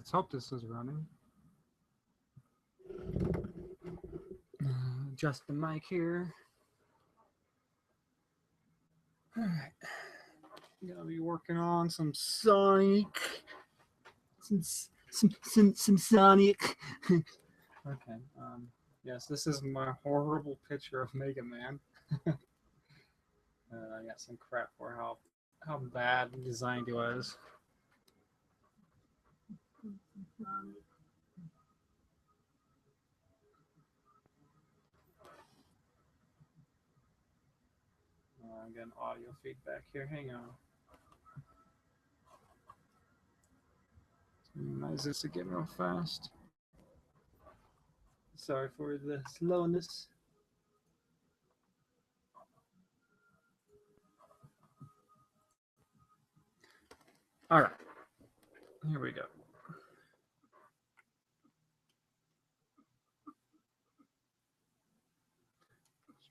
Let's hope this is running. Adjust the mic here. All right. Gonna be working on some Sonic. Some Sonic. Okay. Yes, this is my horrible picture of Mega Man. I got some crap for how bad designed he was. I'm getting audio feedback here. Hang on. Minimize this again real fast. Sorry for the slowness. All right. Here we go.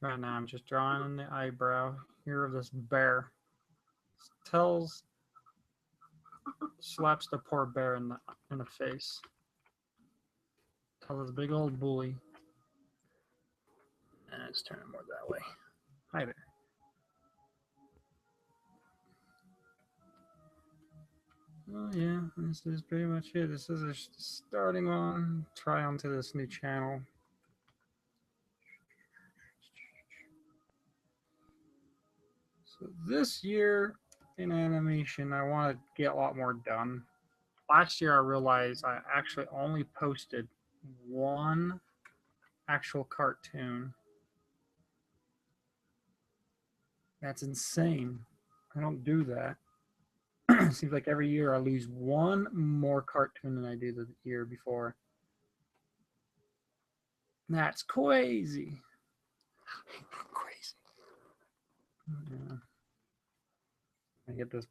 Right now, I'm just drawing in the eyebrow here of this bear. Tells slaps the poor bear in the face. Tells this big old bully. And it's turning more that way. Hi there. Oh yeah, this is pretty much it. This is a starting on. Try onto this new channel. So this year in animation, I want to get a lot more done. Last year, I realized I actually only posted one actual cartoon. That's insane. I don't do that. It seems like every year I lose one more cartoon than I did the year before. That's crazy. Crazy. Yeah. I get this.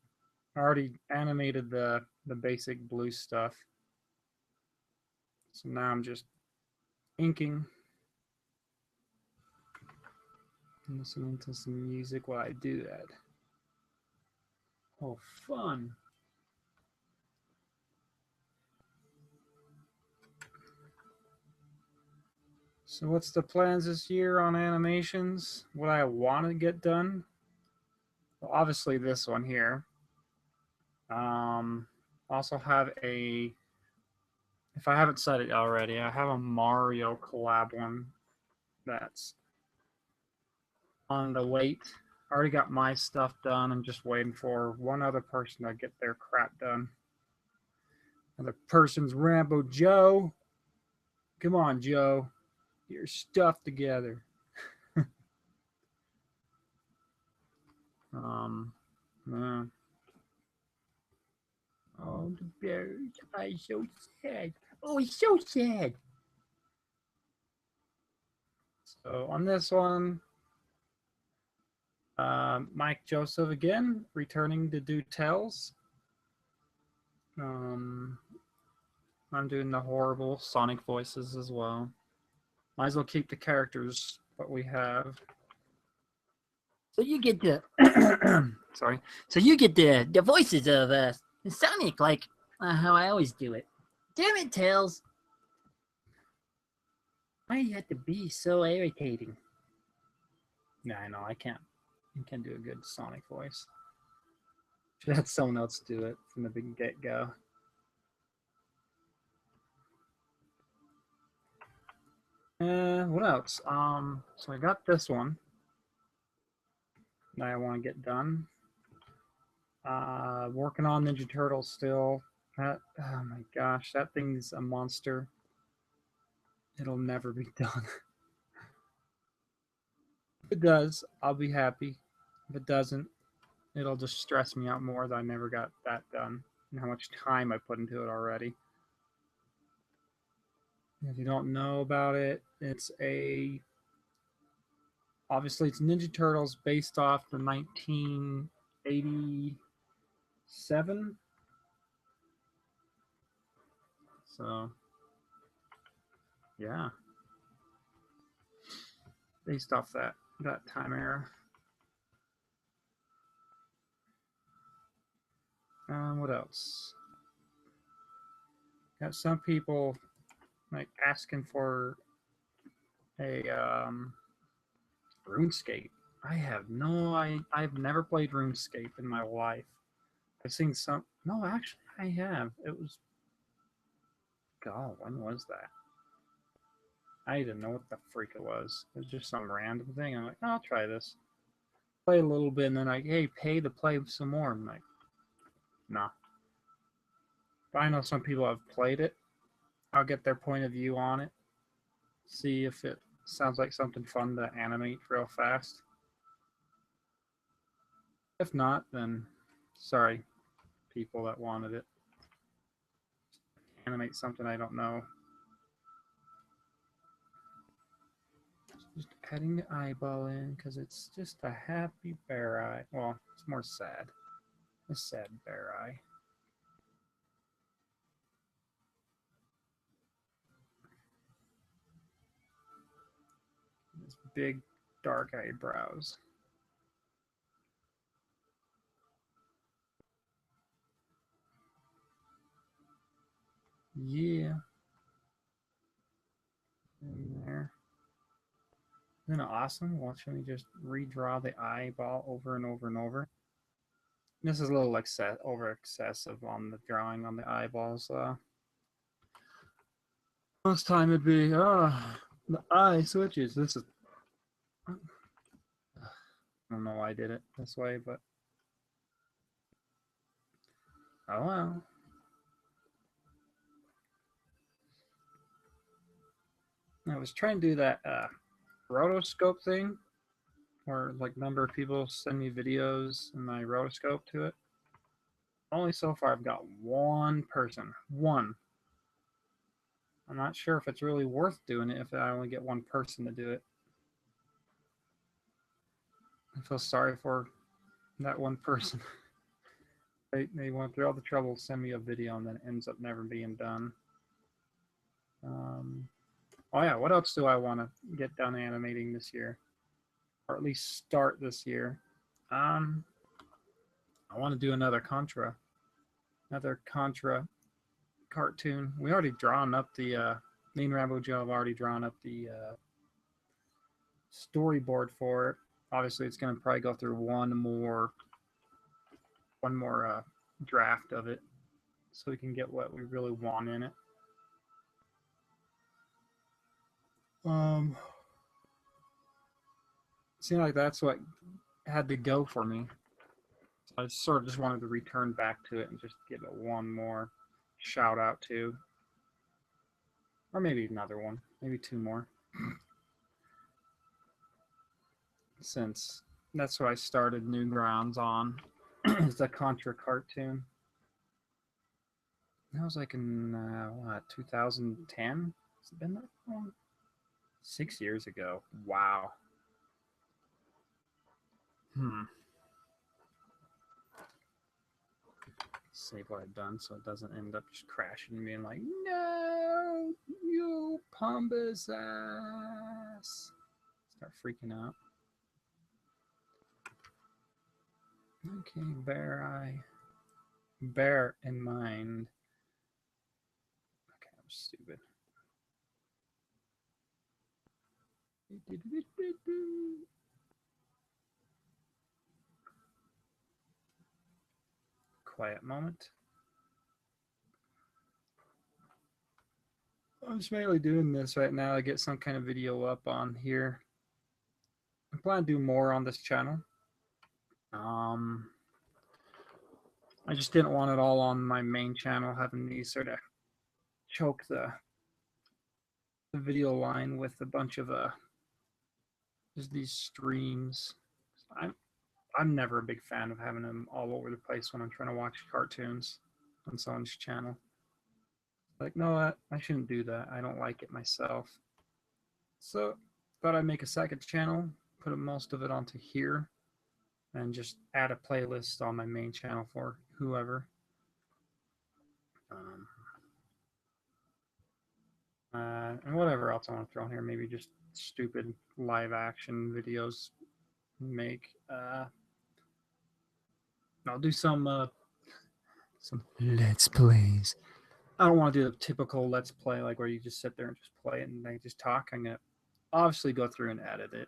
I already animated the basic blue stuff. So now I'm just inking. And listening to some music while I do that. Oh, fun. So what's the plans this year on animations? What I want to get done? Well, obviously this one here. Also have a, if I haven't said it already, I have a Mario collab one that's on the wait. I already got my stuff done. I'm just waiting for one other person to get their crap done. And the person's Rambo Joe. Come on, Joe. Get your stuff together. Yeah. Oh, the bears are so sad. Oh, it's so sad. So on this one, Mike Joseph again, returning to do tells. I'm doing the horrible Sonic voices as well. Might as well keep the characters what we have. So you get the sorry. So you get the voices of Sonic, like how I always do it. Damn it, Tails! Why do you have to be so irritating? Yeah, I know. I can't do a good Sonic voice. Should have someone else do it from the big get go. What else? So I got this one that I want to get done. Working on Ninja Turtles still. That, oh my gosh, that thing's a monster. It'll never be done. If it does, I'll be happy. If it doesn't, it'll just stress me out more that I never got that done and how much time I put into it already. If you don't know about it, it's obviously it's Ninja Turtles based off the 1987. So, yeah. Based off that time era. What else? Got some people like asking for a RuneScape. I have no I've never played RuneScape in my life. I've seen some. No, actually, I have. It was. God, when was that? I didn't know what the freak it was. It was just some random thing. I'm like, oh, I'll try this. Play a little bit, and then like, hey, pay to play some more. I'm like, nah. But I know some people have played it. I'll get their point of view on it. See if it sounds like something fun to animate real fast. If not, then sorry, people that wanted it. Animate something I don't know. Just adding the eyeball in because it's just a happy bear eye. Well, it's more sad. A sad bear eye. His big dark eyebrows. Yeah. In there. Isn't it awesome watching me just redraw the eyeball over and over and over? This is a little over excessive on the drawing on the eyeballs. Most time it'd be the eye switches. This is I don't know why I did it this way, but oh well. I was trying to do that rotoscope thing where like a number of people send me videos and I rotoscope to it. Only so far I've got one person. One. I'm not sure if it's really worth doing it if I only get one person to do it. I feel sorry for that one person. They went through all the trouble to send me a video and then it ends up never being done. Oh yeah, what else do I want to get done animating this year? Or at least start this year? I want to do another Contra cartoon. We already drawn up the me and Rambo Joe have already drawn up the storyboard for it. Obviously, it's going to probably go through one more draft of it, so we can get what we really want in it. Seemed like that's what had to go for me. So I sort of just wanted to return back to it and just give it one more shout out to, or maybe another one, maybe two more. Since that's what I started Newgrounds on, is the Contra cartoon. That was like in what, 2010? Has it been that long? 6 years ago. Wow. Save what I've done so it doesn't end up just crashing and being like, no, you Pumba's ass. Start freaking out. Okay, bear in mind. Okay, I'm stupid. Quiet moment. I'm just mainly doing this right now to get some kind of video up on here. I plan to do more on this channel. I just didn't want it all on my main channel, having me sort of choke the video line with a bunch of just these streams. I'm never a big fan of having them all over the place when I'm trying to watch cartoons on someone's channel. Like, no, I shouldn't do that. I don't like it myself. So, thought I'd make a second channel, put most of it onto here, and just add a playlist on my main channel for whoever. And whatever else I want to throw in here, maybe just stupid live action videos. I'll do some let's plays. I don't want to do the typical let's play like where you just sit there and just play it and they just talk. I'm gonna obviously go through and edit it.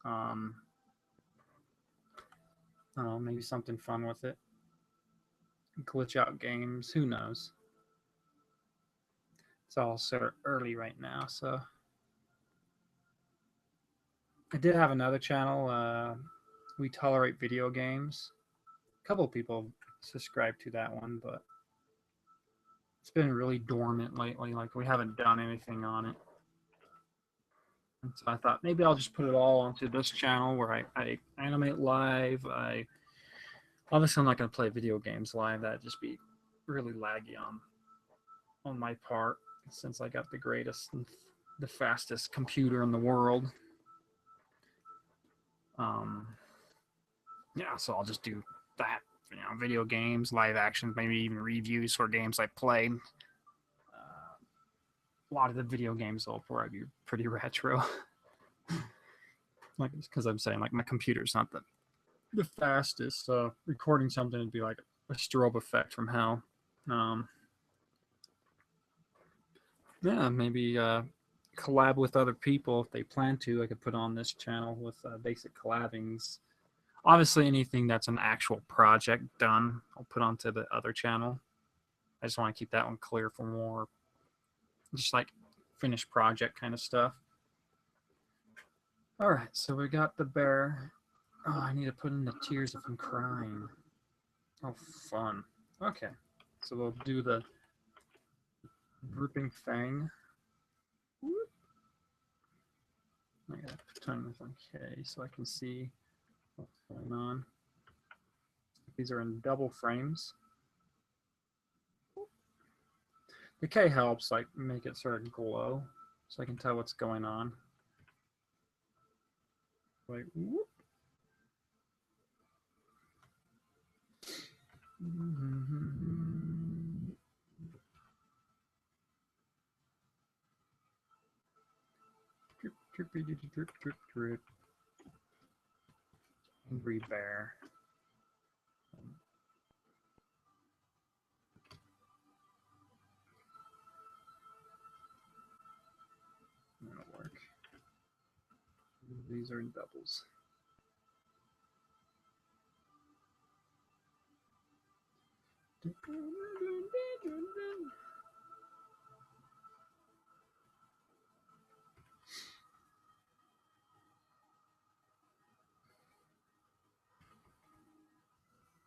I don't know, maybe something fun with it. Glitch out games, who knows? It's all sort of early right now, so I did have another channel. We tolerate video games. A couple of people subscribe to that one, but it's been really dormant lately. Like we haven't done anything on it. And so I thought maybe I'll just put it all onto this channel where I animate live. Obviously I'm not going to play video games live. That'd just be really laggy on my part since I got the greatest and the fastest computer in the world. Yeah, so I'll just do that. You know, video games, live actions, maybe even reviews for games I play. A lot of the video games will probably be pretty retro. Like, because I'm saying like my computer's not the fastest. So recording something would be like a strobe effect from hell. Yeah, maybe collab with other people if they plan to. I could put on this channel with basic collabings. Obviously, anything that's an actual project done, I'll put onto the other channel. I just want to keep that one clear for more, just like finished project kind of stuff. All right, so we got the bear. Oh, I need to put in the tears if I'm crying. Oh, fun. Okay, so we'll do the grouping thing. I gotta turn this on K so I can see what's going on. These are in double frames. The K helps like make it sort of glow so I can tell what's going on. Like, whoop. Drip, drippy, drip, drip, drip. Angry bear. That'll work. These are in doubles.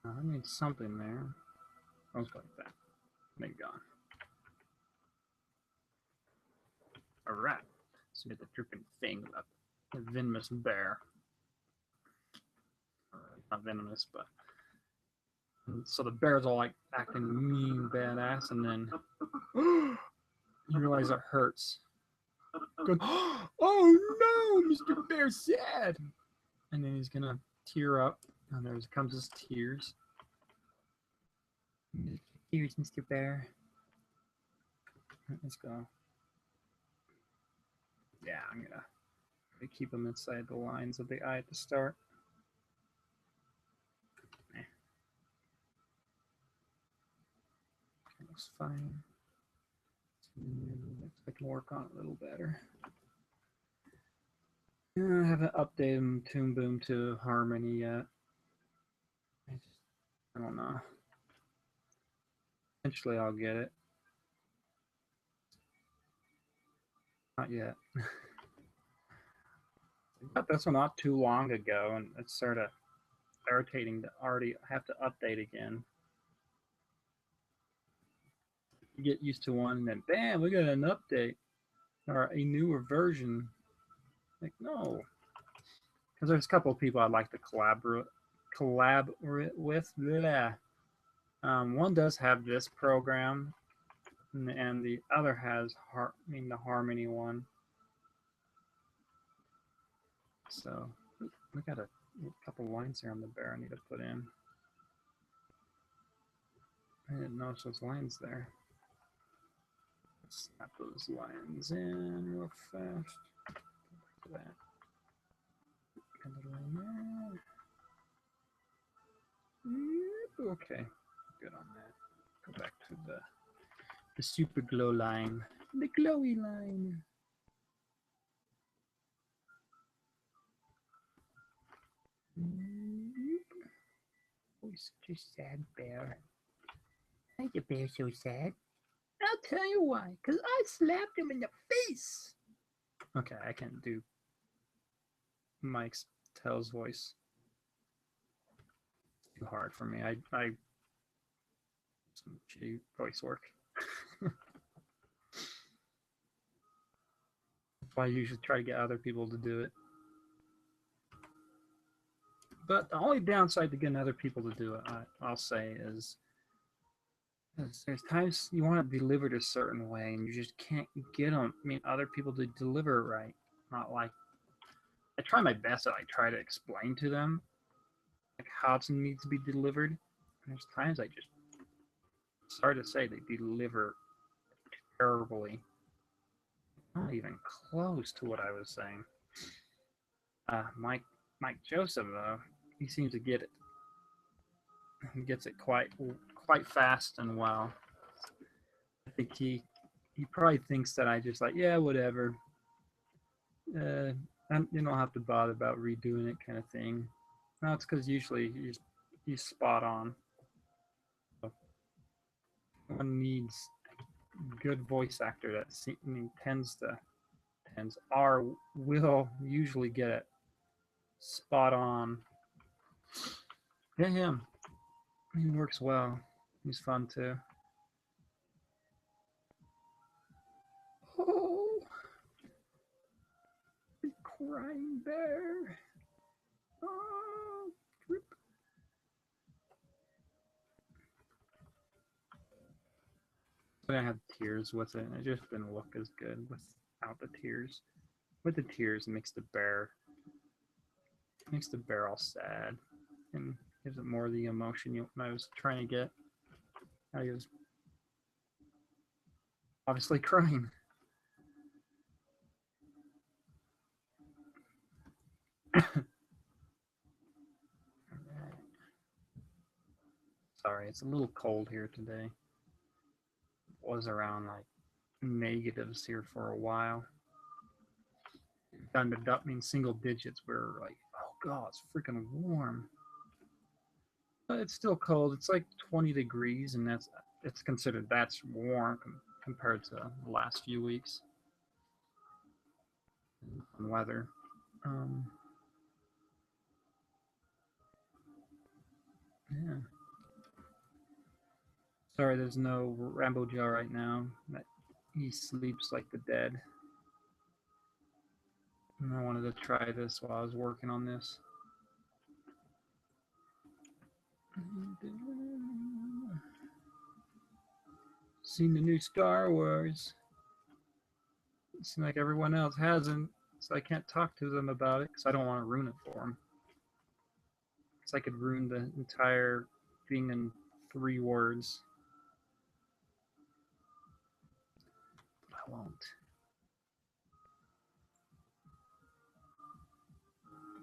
I need something there. I'll just go like that. Make it gone. Alright. So we get the dripping thing up. The venomous bear. Not venomous, but so the bear's all like acting mean, badass, and then you realize it hurts. Going, oh no, Mr. Bear's sad, and then he's gonna tear up, and there comes his tears. Tears, Mr. Bear. Let's go. Yeah, I'm gonna keep him inside the lines of the eye at the start. Looks fine. I can work on it a little better. I haven't updated Toon Boom to Harmony yet. I don't know. Eventually I'll get it. Not yet. I got this one not too long ago, and it's sort of irritating to already have to update again. You get used to one, and then bam, we got an update or a newer version. Like, no. Because there's a couple of people I'd like to collaborate with. Blah. One does have this program, and the other has the Harmony one. So we got a couple lines here on the bear I need to put in. I didn't notice those lines there. Let's snap those lines in real fast. Look at that. Okay, good on that. Go back to the super glow line. The glowy line. Oh, such a sad bear. Why is the bear so sad? I'll tell you why. Because I slapped him in the face. Okay, I can't do Mike's Tails voice. It's too hard for me. I some shitty voice work. That's why I usually try to get other people to do it. But the only downside to getting other people to do it, I'll say, is there's times you want it delivered a certain way and you just can't get them. I mean, other people to deliver it right. Not like I try my best. I try to explain to them like how it needs to be delivered. And there's times I just, sorry to say, they deliver terribly. Not even close to what I was saying. Mike Joseph though, he seems to get it. He gets it quite fast and well. I think he probably thinks that I just like, yeah, whatever. You don't have to bother about redoing it, kind of thing. No, it's because usually he's spot on. So one needs a good voice actor that will usually get it spot on. Yeah, him. He works well. He's fun too. Oh, the crying bear. Oh, drip. But I have tears with it. It just didn't look as good without the tears. With the tears, it makes the bear all sad and gives it more of the emotion I was trying to get. I was obviously crying. Sorry, it's a little cold here today. It was around like negatives here for a while. Down to single digits. We're like, oh god, it's freaking warm. But it's still cold. It's like 20 degrees, and it's considered that's warm compared to the last few weeks. Weather. Yeah. Sorry, there's no Rambo Joe right now. He sleeps like the dead. And I wanted to try this while I was working on this. Seen the new Star Wars. It seems like everyone else hasn't, so I can't talk to them about it because I don't want to ruin it for them. Because I could ruin the entire thing in 3 words. But I won't.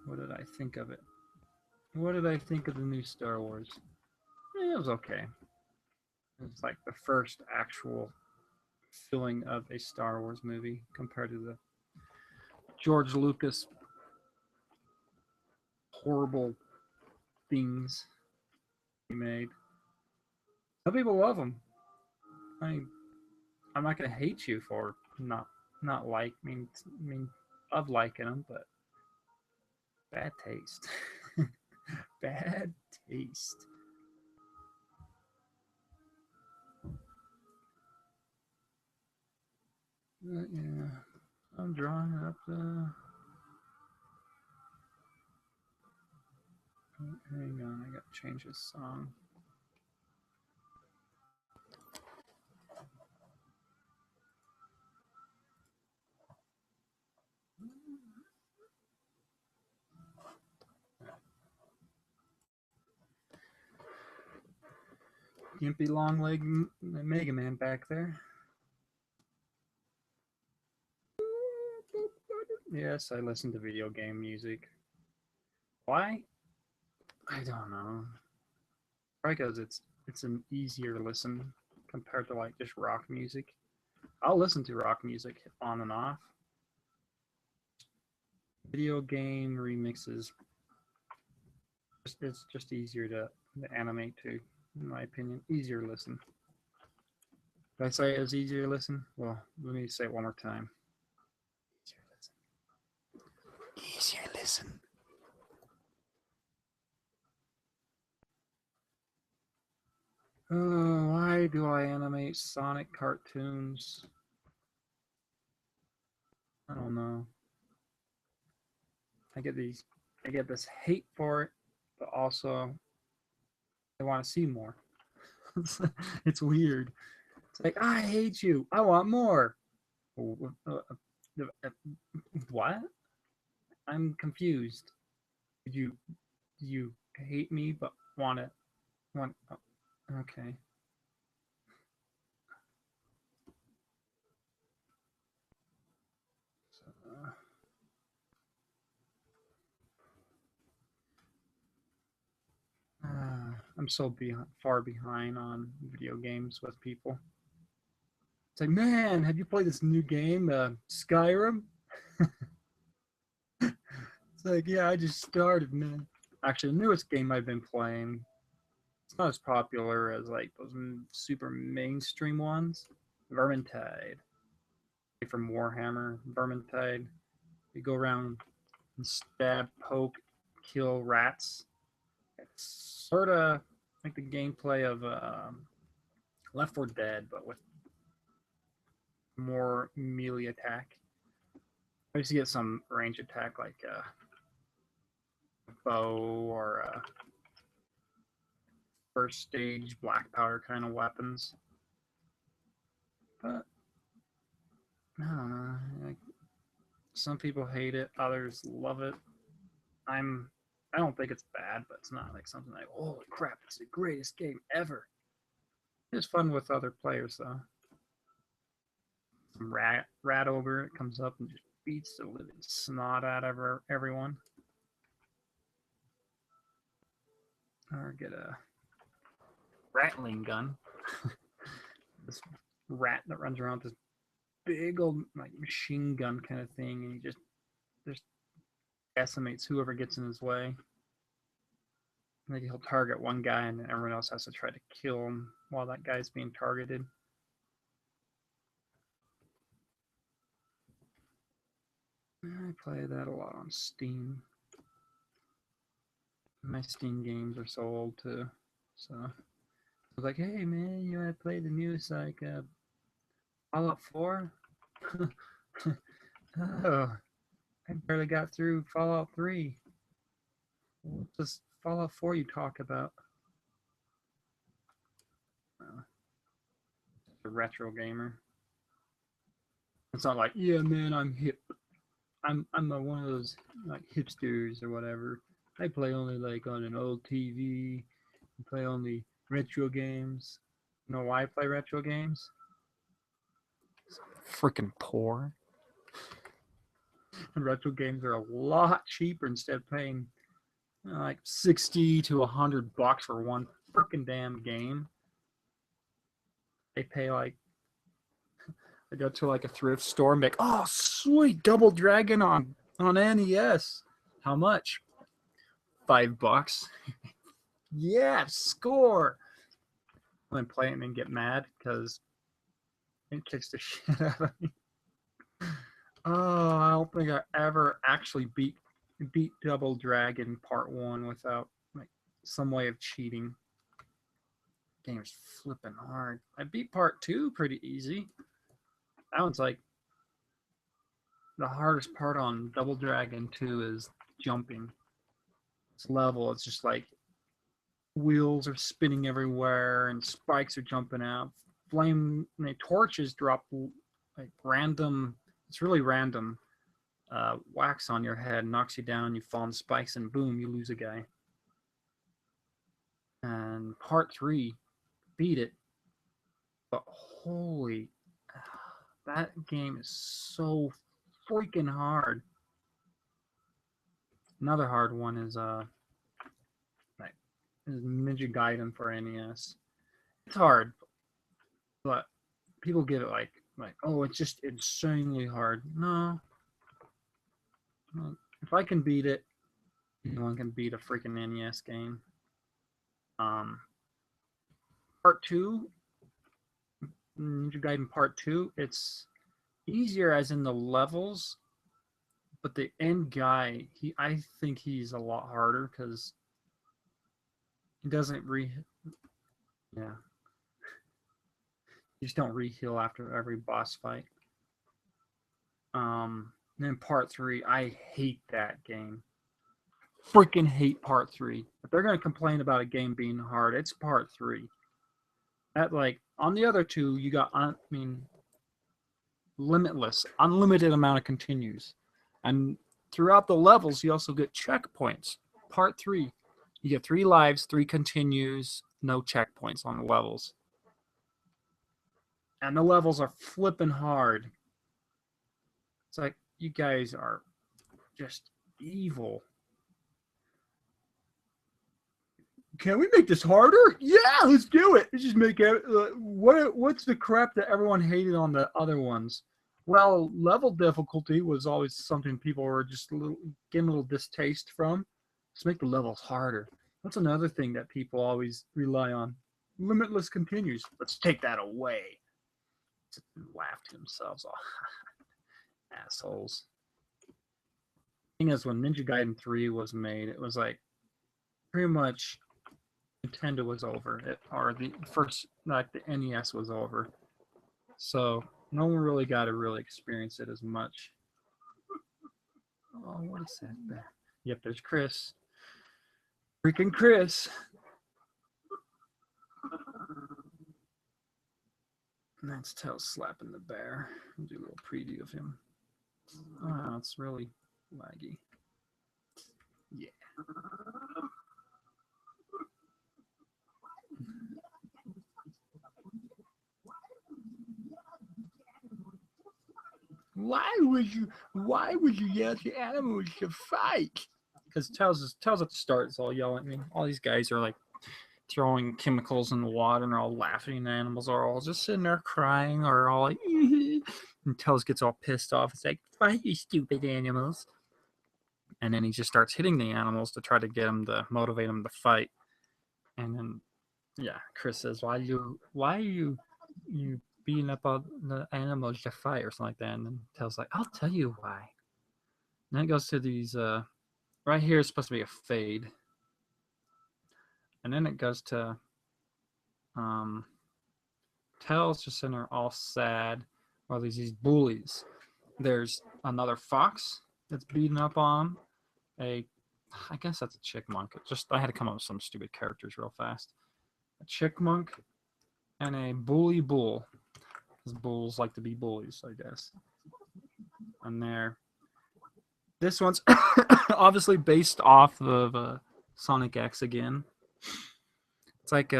What did I think of it? What did I think of the new Star Wars? It was okay. It's like the first actual feeling of a Star Wars movie compared to the George Lucas horrible things he made. Some people love them. I'm not gonna hate you for not of liking them, but bad taste. Bad taste. Yeah, I'm drawing up the. Hang on, I gotta change this song. Gimpy long leg Mega Man back there. Yes, I listen to video game music. Why? I don't know. Probably because it's it's an easier listen compared to like just rock music. I'll listen to rock music on and off. Video game remixes, it's just easier to animate to, in my opinion. Easier to listen. Did I say it was easier to listen? Well, let me say it one more time. Easier to listen. Oh, why do I animate Sonic cartoons? I don't know. I get this hate for it, but also I want to see more. It's weird. It's like, I hate you. I want more. What? I'm confused. Did you hate me but want okay. So, I'm so far behind on video games with people. It's like, man, have you played this new game, Skyrim? It's like, yeah, I just started, man. Actually, the newest game I've been playing, it's not as popular as like those super mainstream ones. Vermintide. From Warhammer, Vermintide. You go around and stab, poke, kill rats. It's sort of like the gameplay of Left 4 Dead, but with more melee attack. I used to get some range attack like a bow or first stage black powder kind of weapons. But I don't know. Like, some people hate it, others love it. I don't think it's bad, but it's not like something like, holy crap, it's the greatest game ever. It's fun with other players though. Some rat ogre comes up and just beats the living snot out of everyone. Or get a rattling gun. This rat that runs around with this big old like machine gun kind of thing, and he just decimates whoever gets in his way. Like he'll target one guy, and everyone else has to try to kill him while that guy's being targeted. I play that a lot on Steam. My Steam games are so old too, so I was like, "Hey man, you want to play the newest like Fallout 4?" Oh, I barely got through Fallout 3. What's this Fallout 4 you talk about? A retro gamer. It's not like, yeah, man, I'm hip. I'm one of those like hipsters or whatever. I play only like on an old TV. I play only retro games. You know why I play retro games? Freaking poor. And retro games are a lot cheaper instead of paying like 60 to $100 for one freaking damn game. They pay like, I go to like a thrift store and make, oh sweet, Double Dragon on NES. How much? $5. Yeah, score. And play it and get mad because it kicks the shit out of me. Oh, I don't think I ever actually beat Double Dragon Part 1 without like some way of cheating. Game's flipping hard. I beat Part 2 pretty easy. That one's like the hardest part on Double Dragon 2 is jumping. This level, it's just like wheels are spinning everywhere and spikes are jumping out. Flame torches drop like random. It's really random. Wax on your head knocks you down. You fall on spikes and boom, you lose a guy. And Part 3, beat it. But holy, that game is so freaking hard. Another hard one is Ninja Gaiden for NES. It's hard, but people get it like oh, it's just insanely hard. No, if I can beat it, anyone can beat a freaking NES game. Um, Part two, Ninja Gaiden Part Two, it's easier as in the levels, but the end guy, I think he's a lot harder because he doesn't yeah, you just don't re-heal after every boss fight. And then Part Three, I hate that game. Freaking hate Part Three. If they're gonna complain about a game being hard, it's Part Three. At like on the other two, you got limitless, unlimited amount of continues, and throughout the levels, you also get checkpoints. Part Three, you get 3 lives, 3 continues, no checkpoints on the levels, and the levels are flipping hard. It's like you guys are just evil. Can we make this harder? Yeah, let's do it. Let's just make it. What's the crap that everyone hated on the other ones? Well, level difficulty was always something people were just getting a little distaste from. Let's make the levels harder. That's another thing that people always rely on. Limitless continues. Let's take that away. Laughed to themselves. Oh, assholes. The thing is, when Ninja Gaiden 3 was made, it was like pretty much Nintendo was over, or the first, like the NES was over. So no one really got to really experience it as much. Oh, what is that there? Yep, there's Chris. Freaking Chris. And that's Tails slapping the bear. I'll do a little preview of him. Oh, it's really laggy. Yeah. Why would you yell at the animals to fight? Because Tails at the start is all yelling at me. All these guys are like throwing chemicals in the water and they're all laughing, and the animals are all just sitting there crying or all like and Tails gets all pissed off. It's like, fight, you stupid animals. And then he just starts hitting the animals to try to get them to motivate them to fight. And then yeah, Chris says, why are you beating up all the animals to fight or something like that? And then Tails like, I'll tell you why. And then it goes to these right here is supposed to be a fade. And then it goes to Tails just sitting there all sad while there's these bullies. There's another fox that's beating up on I guess that's a chickmunk. I had to come up with some stupid characters real fast. A chickmunk and a bully bull. Because bulls like to be bullies, I guess. And this one's obviously based off of Sonic X again. It's like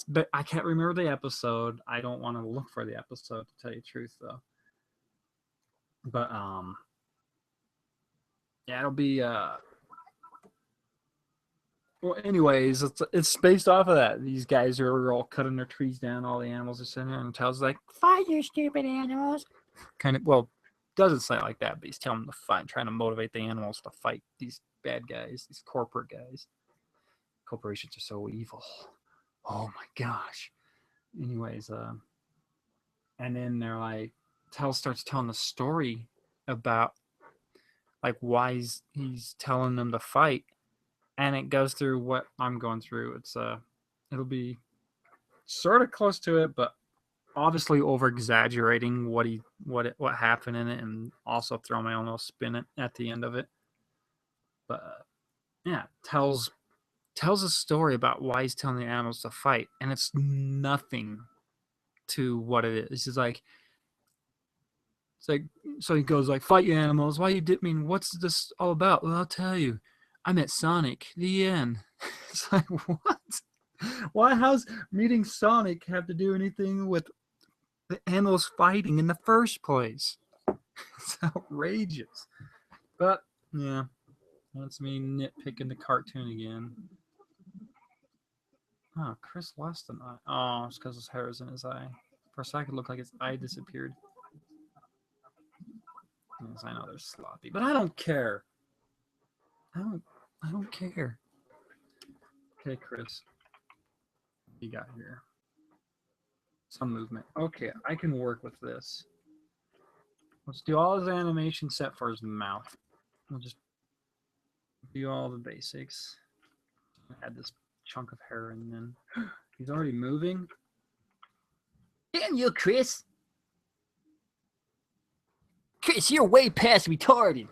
but I can't remember the episode. I don't want to look for the episode to tell you the truth though. But yeah, it'll be well, anyways, it's based off of that. These guys are all cutting their trees down. All the animals are sitting there, and Tails like, "Fight, you stupid animals!" Kind of, well, doesn't say it like that, but he's telling them to fight, trying to motivate the animals to fight these bad guys, these corporate guys. Corporations are so evil. Oh my gosh. Anyways, and then they're like, Tails starts telling the story about like why he's telling them to fight. And it goes through what I'm going through. It'll be sort of close to it, but obviously over exaggerating what happened in it, and also throw my own little spin at the end of it. But yeah, tells a story about why he's telling the animals to fight, and it's nothing to what it is. It's like so he goes like, fight you animals. Why you did mean what's this all about? Well, I'll tell you. I met Sonic. The end. It's like, what? Why? How's meeting Sonic have to do anything with the animals fighting in the first place? It's outrageous. But yeah, that's me nitpicking the cartoon again. Oh, Chris lost an eye. Oh, it's because his hair is in his eye. For a second, it looked like his eye disappeared. Yes, I know they're sloppy, but I don't care. I don't care. Okay, Chris, what you got here? Some movement. Okay, I can work with this. Let's do all his animation set for his mouth. We'll just do all the basics. Add this chunk of hair and then he's already moving. Damn you, Chris. Chris, you're way past retarded.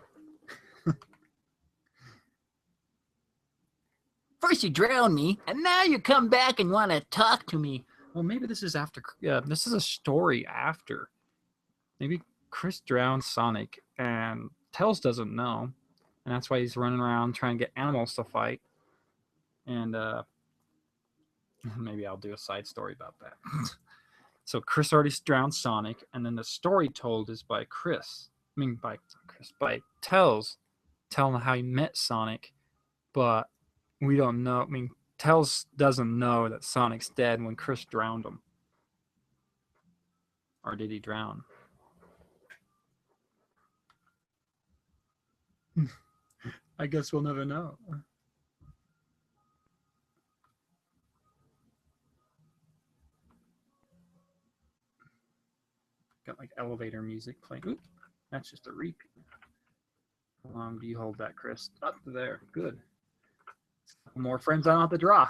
First you drown me, and now you come back and want to talk to me. Well, maybe this is after. This is a story after. Maybe Chris drowned Sonic, and Tails doesn't know, and that's why he's running around trying to get animals to fight. And maybe I'll do a side story about that. So Chris already drowned Sonic, and then the story told is by Chris. I mean, by Tails, telling how he met Sonic, but we don't know. I mean, Tails doesn't know that Sonic's dead when Chris drowned him. Or did he drown? I guess we'll never know. Got like elevator music playing. Oop, that's just a repeat. How long do you hold that, Chris? Up to there. Good. More frames I don't have to draw.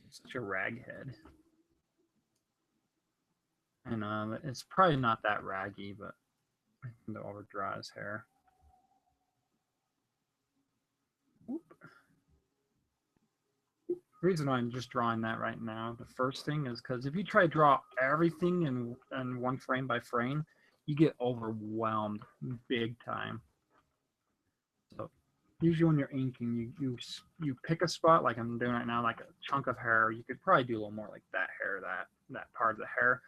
Such a raghead. And it's probably not that raggy, but I tend to overdraw his hair. Whoop. The reason why I'm just drawing that right now, the first thing is because if you try to draw everything in one frame by frame, you get overwhelmed big time. So usually when you're inking, you pick a spot like I'm doing right now, like a chunk of hair. You could probably do a little more like that hair, that part of the hair.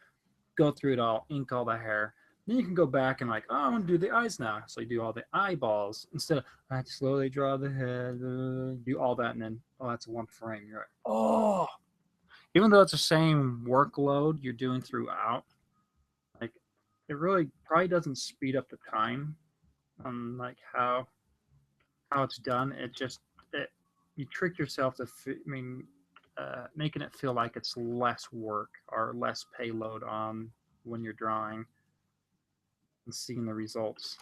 Go through it all, ink all the hair. Then you can go back and like, oh, I want to do the eyes now. So you do all the eyeballs instead of I have to slowly draw the head, do all that, and then that's one frame. You're like, oh, even though it's the same workload you're doing throughout, like it really probably doesn't speed up the time on like how it's done. You trick yourself to. Making it feel like it's less work or less payload on when you're drawing and seeing the results.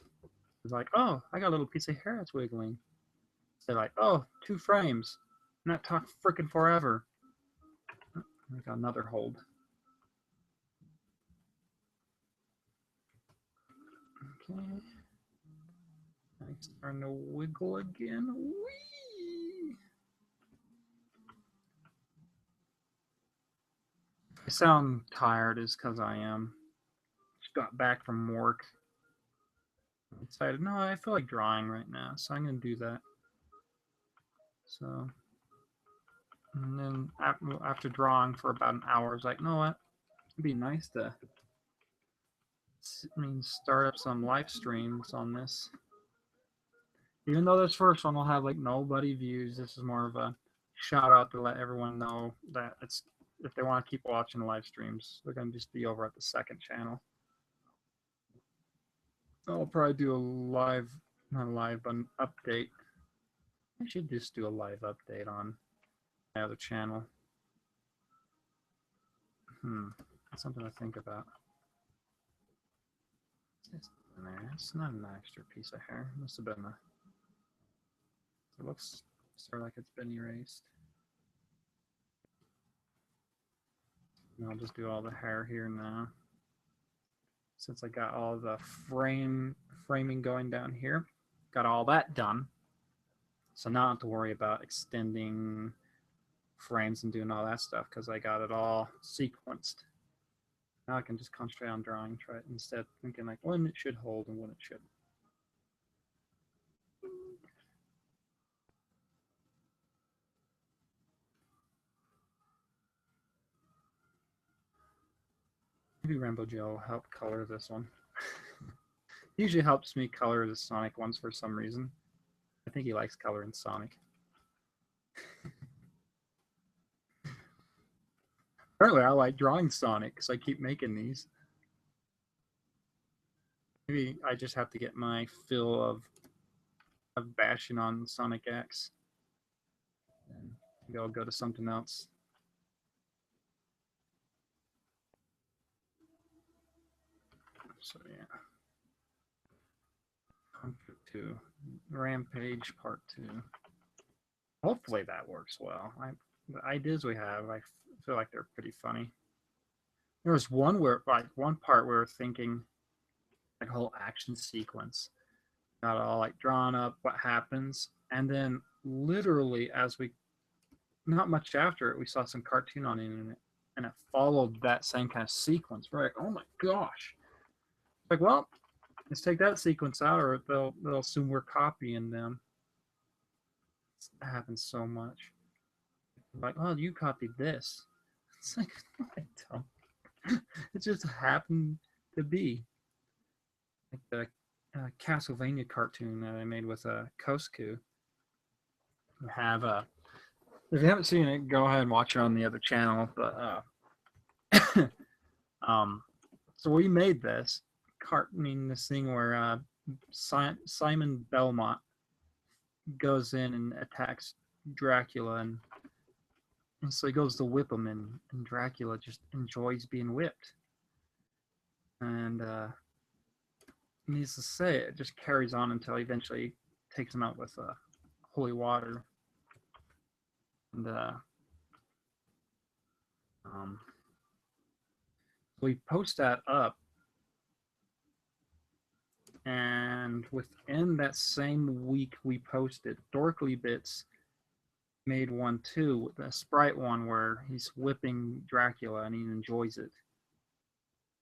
It's like, oh, I got a little piece of hair that's wiggling. They're like, oh, 2 frames. And that took freaking forever. I got another hold. Okay. It's starting to wiggle again. Whee! I sound tired is because I am. Just got back from work. I decided, no, I feel like drawing right now, so I'm going to do that. So, and then after drawing for about an hour, I was like, you know what? It'd be nice to start up some live streams on this. Even though this first one will have like nobody views, this is more of a shout out to let everyone know that it's if they want to keep watching the live streams, they're going to just be over at the second channel. I'll probably do not a live, but an update. I should just do a live update on my other channel. That's something to think about. It's in there. It's not an extra piece of hair. It must have been it looks sort of like it's been erased. And I'll just do all the hair here now. Since I got all the framing going down here, got all that done. So now I don't have to worry about extending frames and doing all that stuff because I got it all sequenced. Now I can just concentrate on drawing, try it instead of thinking like when it should hold and when it shouldn't. Maybe Rainbow Gel will help color this one. Usually helps me color the Sonic ones for some reason. think he likes coloring Sonic. Apparently, I like drawing Sonic because I keep making these. Maybe I just have to get my fill of bashing on Sonic X. And maybe I'll go to something else. So yeah. Conflict 2. Rampage Part 2. Hopefully that works well. The ideas we have, I feel like they're pretty funny. There was one part where we're thinking like a whole action sequence. Got all like drawn up what happens. And then literally as we not much after it, we saw some cartoon on it and it followed that same kind of sequence. We're like, oh my gosh. Like, well, let's take that sequence out or they'll assume we're copying them. It happens so much. Like, oh, you copied this. It's like, no, I don't. It just happened to be. Like the Castlevania cartoon that I made with Kosku. Have if you haven't seen it, go ahead and watch it on the other channel. But so we made this this thing where Simon Belmont goes in and attacks Dracula, and so he goes to whip him, and Dracula just enjoys being whipped. And needless to say, it just carries on until he eventually takes him out with holy water. And we post that up, and within that same week we posted, Dorkly Bits made one too, the sprite one where he's whipping Dracula and he enjoys it.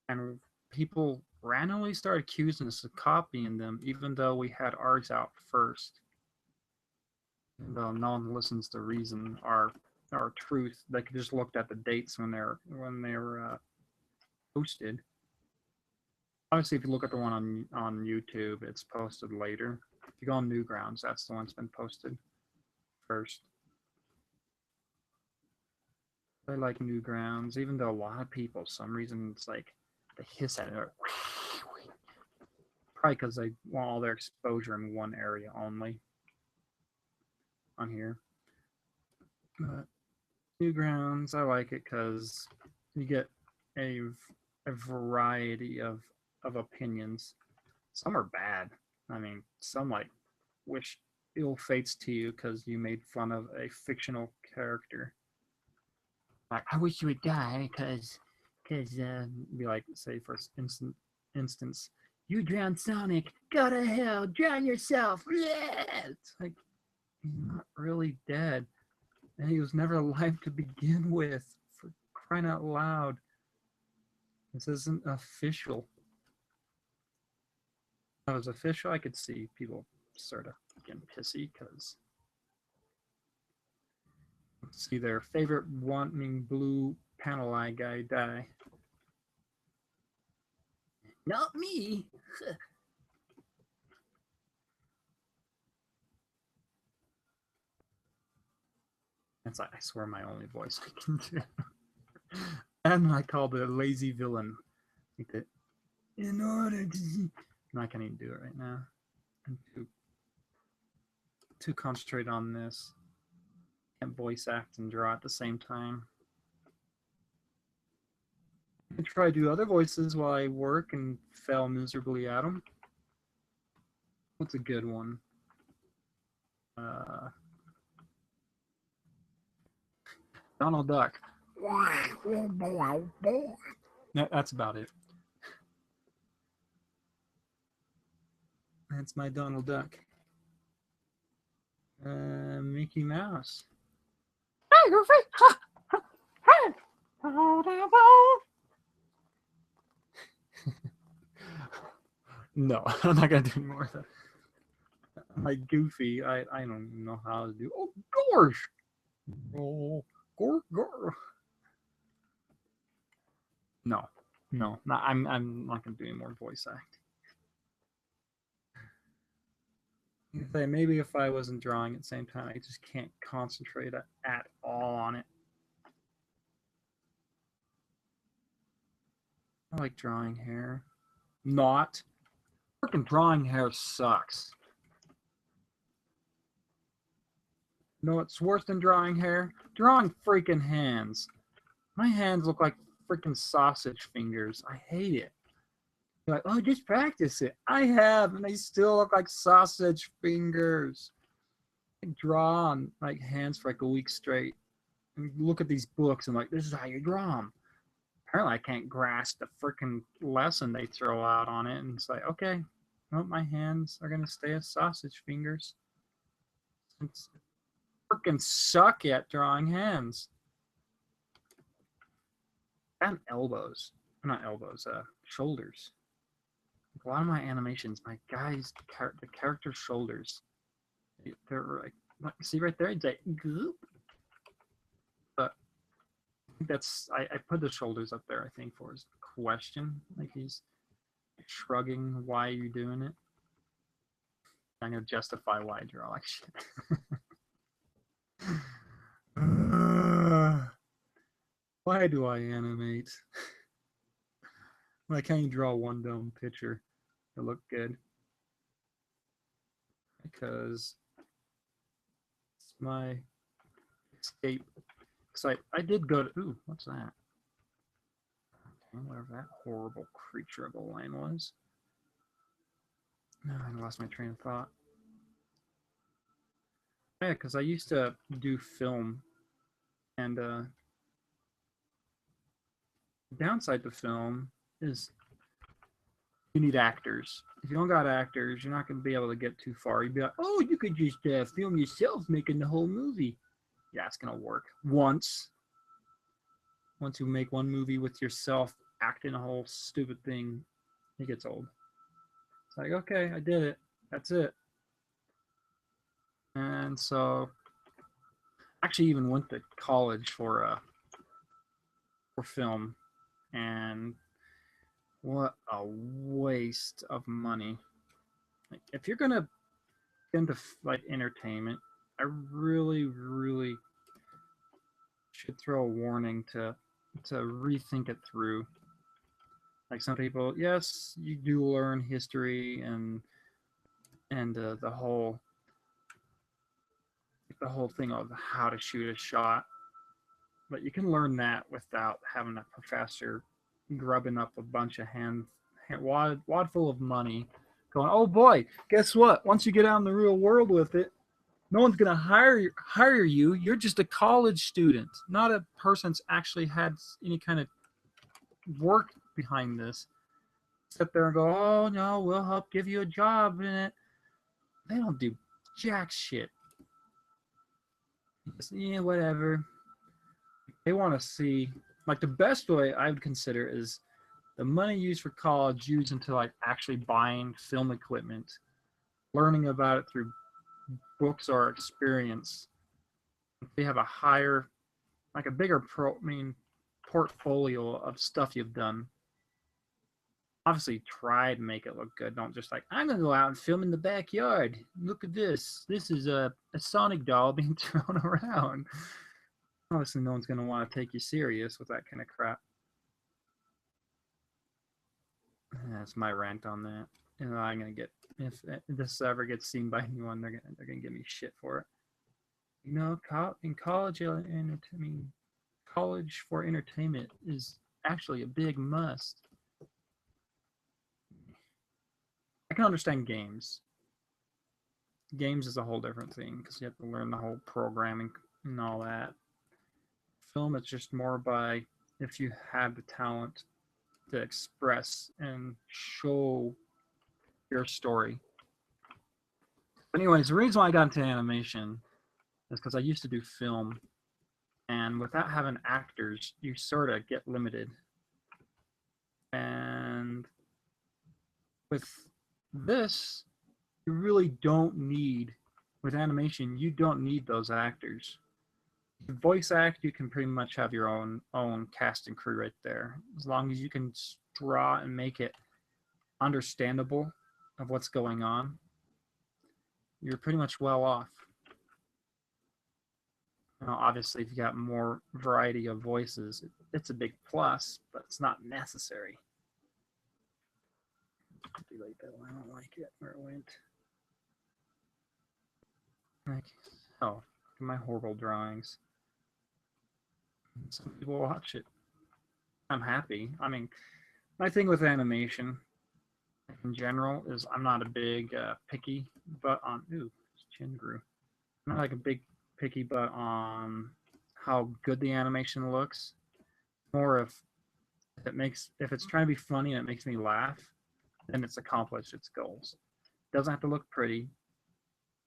And people randomly started accusing us of copying them, even though we had ours out first. And though no one listens to reason or truth, they could just looked at the dates when they were posted. Obviously, if you look at the one on YouTube, it's posted later. If you go on Newgrounds, that's the one that's been posted first. I like Newgrounds, even though a lot of people, some reason, it's like they hiss at it. Probably because they want all their exposure in one area only on here. But Newgrounds, I like it because you get a variety of opinions. Some are bad. I mean, some like wish ill fates to you because you made fun of a fictional character. Like, I wish you would die because be like, say for instance, you drowned Sonic, go to hell, drown yourself. It's like, he's not really dead, and he was never alive to begin with. For crying out loud, this isn't official. If it was official, I could see people sort of getting pissy because see their favorite wanting blue panel eye guy die. Not me. That's, I swear, my only voice I can do. And I called it a lazy villain. Like that. In order to... I can't even do it right now. I'm too concentrated on this. Can't voice act and draw at the same time. I try to do other voices while I work and fail miserably at them. What's a good one? Donald Duck. That's about it. That's my Donald Duck. Mickey Mouse. Hey, Goofy! Hey! No, I'm not gonna do more of that. Like Goofy, I don't know how to do. Oh gosh! Oh, gore. No, I'm not gonna do any more voice acting. Say maybe if I wasn't drawing at the same time, I just can't concentrate at all on it. I like drawing hair. Not. Freaking drawing hair sucks. You know what's worse than drawing hair? Drawing freaking hands. My hands look like freaking sausage fingers. I hate it. You're like, oh, just practice it. I have, and they still look like sausage fingers. I draw on like hands for like a week straight. And look at these books and like, this is how you draw them. Apparently, I can't grasp the freaking lesson they throw out on it. And it's like, okay, well, my hands are gonna stay as sausage fingers. It's freaking suck at drawing hands. And elbows, not elbows, shoulders. A lot of my animations, my guys, the character shoulders, they're like, see right there, it's like, goop. But I think that's, I put the shoulders up there, I think, for his question. Like he's shrugging, why are you doing it? I'm gonna justify why I draw like shit. Why do I animate? Why can't you draw one dumb picture to look good? Because it's my escape. So I did go to, ooh, what's that? Okay, whatever that horrible creature of a line was. No, I lost my train of thought. Yeah, because I used to do film, and the downside to film is you need actors. If you don't got actors, you're not going to be able to get too far. You'd be like, oh, you could just film yourself making the whole movie. Yeah, it's going to work once. Once you make one movie with yourself acting a whole stupid thing, it gets old. It's like, okay, I did it. That's it. And so, actually, even went to college for film, and what a waste of money. Like, if you're gonna get into like entertainment, I really, really should throw a warning to rethink it through. Like some people, yes, you do learn history and the whole thing of how to shoot a shot, but you can learn that without having a professor grubbing up a bunch of wad full of money, going, oh boy, guess what? Once you get out in the real world with it, no one's gonna hire you. You're just a college student, not a person that's actually had any kind of work behind this. Sit there and go, oh no, we'll help give you a job in it. They don't do jack shit. Yeah, whatever. They want to see, like, the best way I would consider is the money used for college used into like actually buying film equipment, learning about it through books or experience. They have a higher, like a bigger portfolio of stuff you've done. Obviously, try to make it look good. Don't just like, I'm gonna go out and film in the backyard. Look at this. This is a Sonic doll being thrown around. Obviously, no one's gonna want to take you serious with that kind of crap. That's my rant on that. You know, I'm gonna get, if this ever gets seen by anyone, they're gonna give me shit for it. You know, in college, college for entertainment is actually a big must. I can understand games. Games is a whole different thing because you have to learn the whole programming and all that. Film, it's just more by if you have the talent to express and show your story. But anyways, the reason why I got into animation is because I used to do film, and without having actors, you sort of get limited. And with this, you really don't need, with animation, you don't need those actors. Voice act, you can pretty much have your own cast and crew right there, as long as you can draw and make it understandable of what's going on. you're pretty much well off. Now, obviously, if you got more variety of voices, it's a big plus, but it's not necessary. Delete that one. I don't like it where it went. Like, oh, look at my horrible drawings. Some people watch it. I'm happy. I mean, my thing with animation in general is I'm not a big picky, but on his chin grew. I'm not like a big picky, but on how good the animation looks. More if it's trying to be funny and it makes me laugh, then it's accomplished its goals. It doesn't have to look pretty.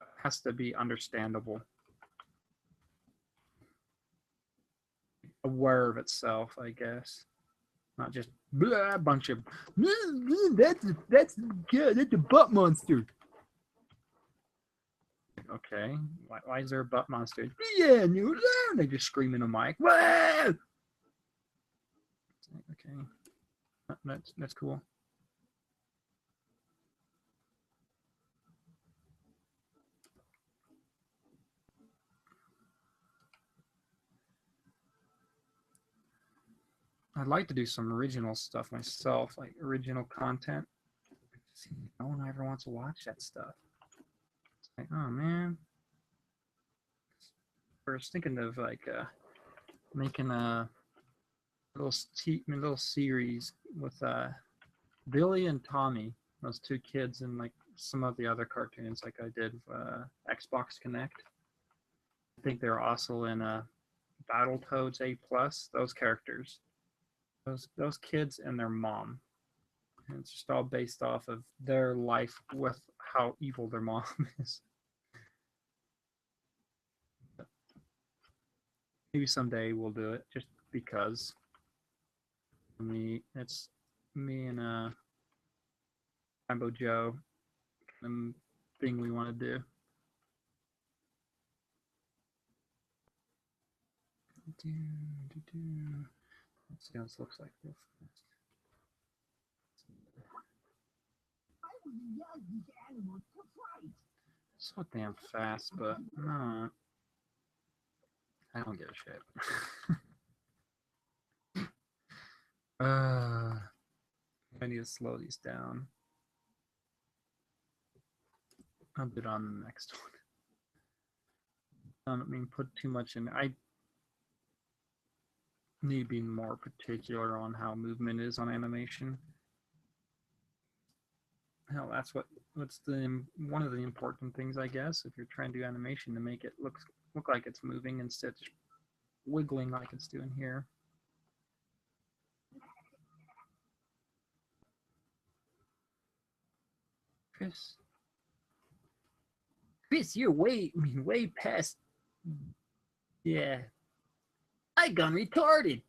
It has to be understandable. Aware of itself, I guess. Not just a bunch of that's good. That's a butt monster. Okay, why is there a butt monster? Yeah, no, they just scream in a mic. Whoa! Okay, that's cool. I'd like to do some original stuff myself, like original content. See, no one ever wants to watch that stuff. It's like, oh man. I was thinking of like making a little series with Billy and Tommy, those two kids, and like some of the other cartoons, like I did Xbox Connect. I think they're also in Battletoads A+. Those characters, those kids and their mom. And it's just all based off of their life with how evil their mom is. Maybe someday we'll do it, just because. It's me and Rambo Joe, kind of thing we want to do. Let's see how this looks like real fast. So damn fast, but no, I don't give a shit. I need to slow these down. I'll do it on the next one. I don't mean put too much in. I need to be more particular on how movement is on animation. Hell, that's what's one of the important things, I guess, if you're trying to do animation, to make it look like it's moving instead of wiggling like it's doing here. Chris, you're way past. Yeah, I gone retarded.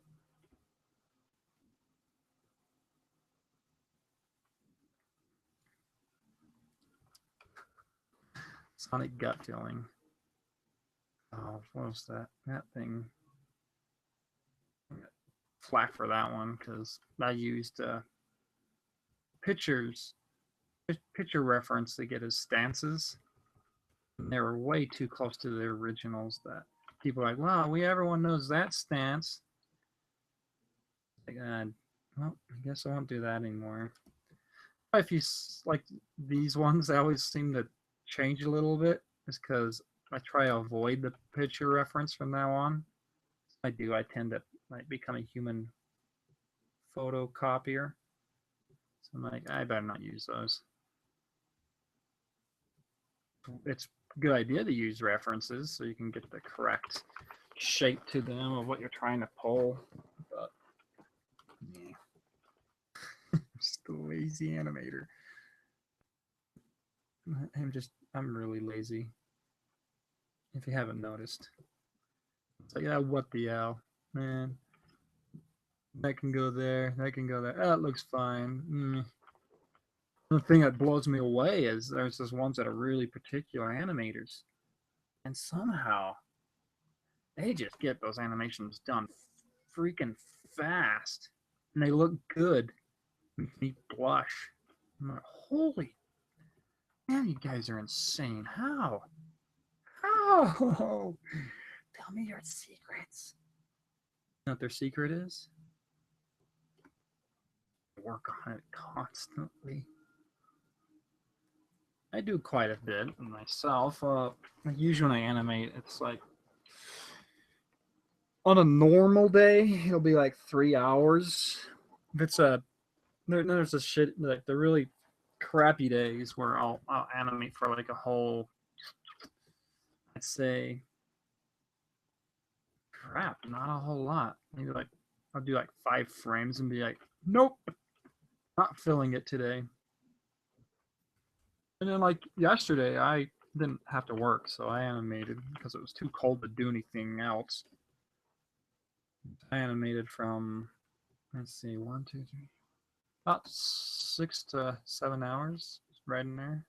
Sonic gut feeling. Oh, what was that? That thing. Flack for that one because I used picture reference to get his stances. And they were way too close to the originals that people are like, wow, everyone knows that stance. Like, well, I guess I won't do that anymore. If you like these ones, they always seem to change a little bit. Is because I try to avoid the picture reference from now on. I tend to like become a human photocopier. So I'm like, I better not use those. It's a good idea to use references so you can get the correct shape to them of what you're trying to pull. But yeah. Just a lazy animator. I'm really lazy. If you haven't noticed. It's like, yeah, what the hell, man? That can go there. That can go there. That looks fine. The thing that blows me away is there's those ones that are really particular animators, and somehow they just get those animations done freaking fast, and they look good. Make me blush. I'm like, holy! Man, you guys are insane. How? How? Tell me your secrets. You know what their secret is? Work on it constantly. I do quite a bit myself. Usually when I animate, it's like on a normal day, it'll be like 3 hours. If it's there's a shit like the really crappy days where I'll animate for like a whole, I'd say, crap, not a whole lot. Maybe like I'll do like 5 frames and be like, nope, not filling it today. And then like yesterday, I didn't have to work, so I animated because it was too cold to do anything else. I animated from, let's see, 1, 2, 3, about 6 to 7 hours, right in there.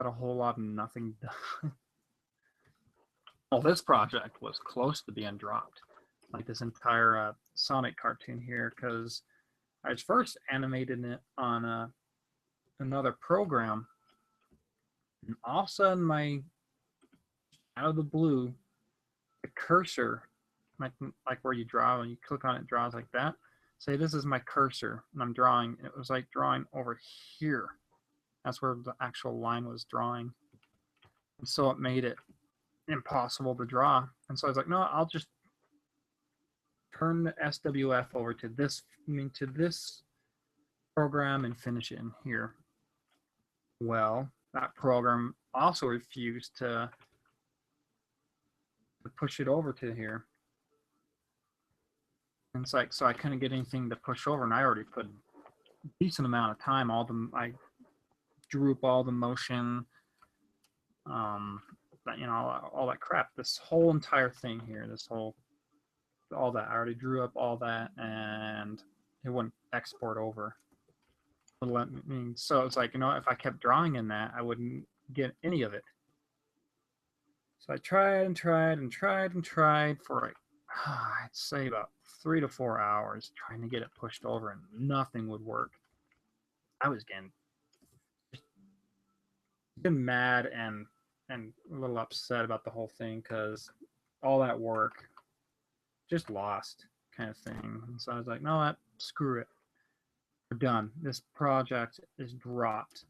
Got a whole lot of nothing done. Well, this project was close to being dropped, like this entire Sonic cartoon here, because I was first animating it on another program, and all of a sudden, out of the blue, the cursor, like where you draw and you click on it, it draws like that. Say this is my cursor, and I'm drawing. It was like drawing over here. That's where the actual line was drawing, and so it made it impossible to draw. And so I was like, no, I'll just turn the SWF over to this program and finish it in here. Well, that program also refused to push it over to here. And it's like, so I couldn't get anything to push over, and I already put a decent amount of time. I drew up all the motion, but all that crap. This whole entire thing here, all that. I already drew up all that, and it wouldn't export over. So it's like, if I kept drawing in that, I wouldn't get any of it. So I tried and tried and tried and tried for like, I'd say about 3 to 4 hours trying to get it pushed over, and nothing would work. I was getting mad and a little upset about the whole thing because all that work just lost, kind of thing. And so I was like, no, what? Screw it. We're done. This project is dropped.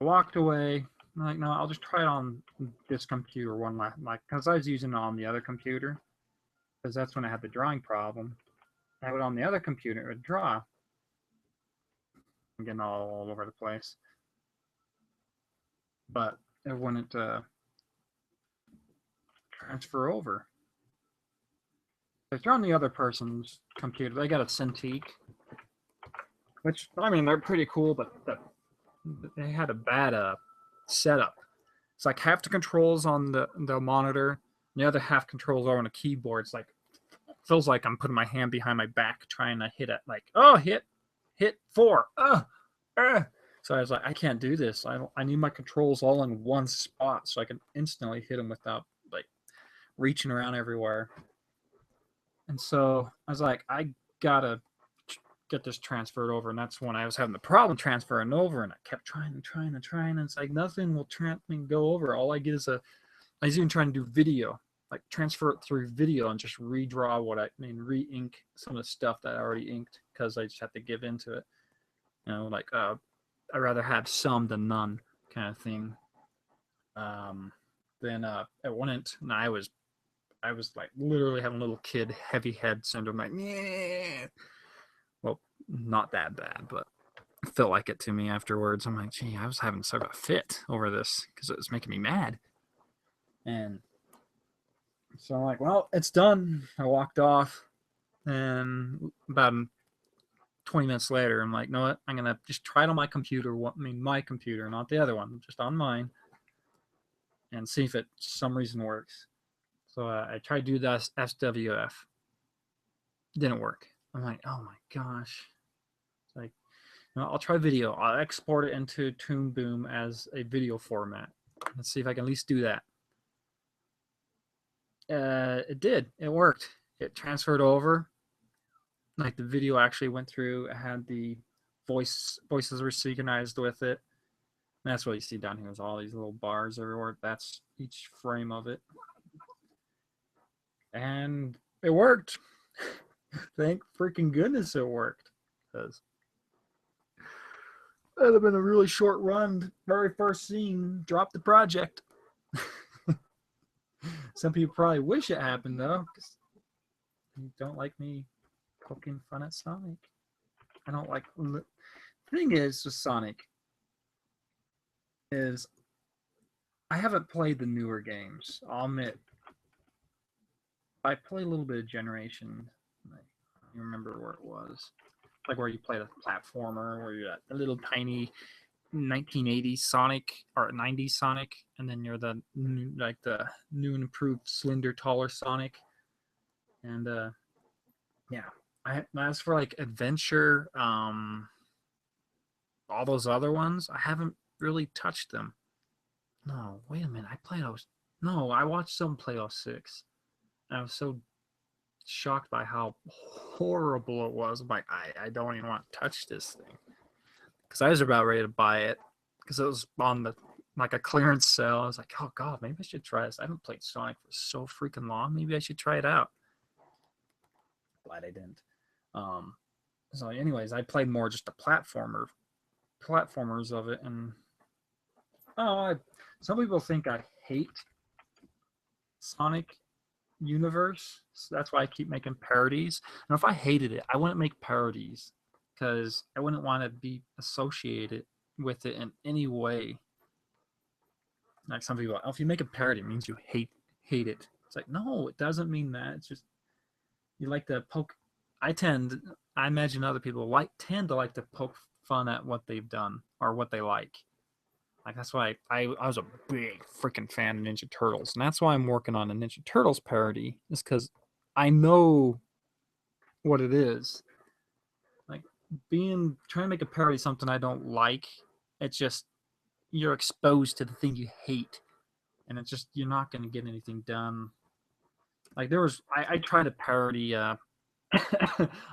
I walked away. I'm like, no, I'll just try it on this computer one last, because I was using it on the other computer, because that's when I had the drawing problem. I have it on the other computer, it would draw. I'm getting all over the place. But it wouldn't transfer over. If you're on the other person's computer, they got a Cintiq, which, I mean, they're pretty cool, but they had a bad setup. It's like half the controls on the monitor, and the other half controls are on a keyboard. It's like, feels like I'm putting my hand behind my back trying to hit it. Like, oh, hit 4. So I was like, I can't do this. I need my controls all in one spot so I can instantly hit them without like reaching around everywhere. And so I was like, I gotta get this transferred over. And that's when I was having the problem transferring over, and I kept trying and trying and trying. And it's like nothing will go over. All I get is I was even trying to do video, like transfer it through video and just redraw re-ink some of the stuff that I already inked, because I just have to give into it. Like I'd rather have some than none kind of thing. Then it wouldn't, and I was like literally having a little kid heavy head syndrome. Like, yeah. Well, not that bad, but it felt like it to me afterwards. I'm like, gee, I was having sort of a fit over this because it was making me mad. And so I'm like, well, it's done. I walked off, and about 20 minutes later, I'm like, you know what? I'm gonna just try it on my computer. My computer, not the other one, just on mine, and see if it some reason works. So I tried to do this SWF. Didn't work. I'm like, oh my gosh. It's like, I'll try video. I'll export it into Toon Boom as a video format. Let's see if I can at least do that. It did. It worked. It transferred over. Like the video actually went through. It had the voices were synchronized with it. That's what you see down here is all these little bars everywhere. That's each frame of it. And it worked. Thank freaking goodness it worked. Because that'd have been a really short run. Very first scene, drop the project. Some people probably wish it happened though, because you don't like me poking fun at Sonic. I don't like. The thing is with Sonic is I haven't played the newer games. I'll admit. I play a little bit of Generation. I don't remember where it was. Like where you play the platformer, where you're at a little tiny 1980s Sonic or 90s Sonic, and then you're the new, like the new and improved, slender, taller Sonic. And yeah, as for like adventure, all those other ones, I haven't really touched them. No, wait a minute, I played those. No, I watched some play 06. And I was so shocked by how horrible it was. I'm like, I don't even want to touch this thing. Because I was about ready to buy it. Because it was on the like a clearance sale. I was like, oh god, maybe I should try this. I haven't played Sonic for so freaking long. Maybe I should try it out. Glad I didn't. So anyways, I played more just the platformers of it, and some people think I hate Sonic universe, so that's why I keep making parodies. And if I hated it, I wouldn't make parodies because I wouldn't want to be associated with it in any way. Like some people, oh, if you make a parody, it means you hate it. It's like, no, it doesn't mean that. It's just you like to poke. I imagine other people tend to like to poke fun at what they've done or what they like. Like that's why I was a big freaking fan of Ninja Turtles, and that's why I'm working on a Ninja Turtles parody. Is because I know what it is. Like trying to make a parody of something I don't like. It's just you're exposed to the thing you hate, and it's just you're not going to get anything done. Like I tried to parody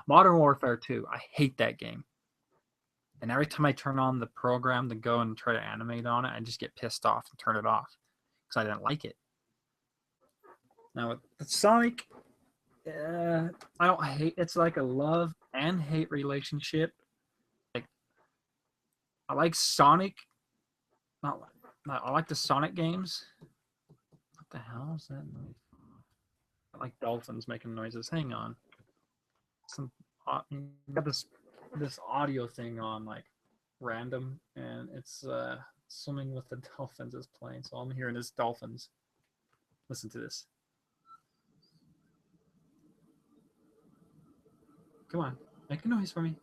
Modern Warfare 2. I hate that game. And every time I turn on the program to go and try to animate on it, I just get pissed off and turn it off because I didn't like it. Now with Sonic, I don't hate. It's like a love and hate relationship. Like I like Sonic. I like the Sonic games. What the hell is that noise? I like dolphins making noises. Hang on. Got this audio thing on like random, and it's swimming with the dolphins is playing, so I'm hearing this dolphins. Listen to this. Come on, make a noise for me.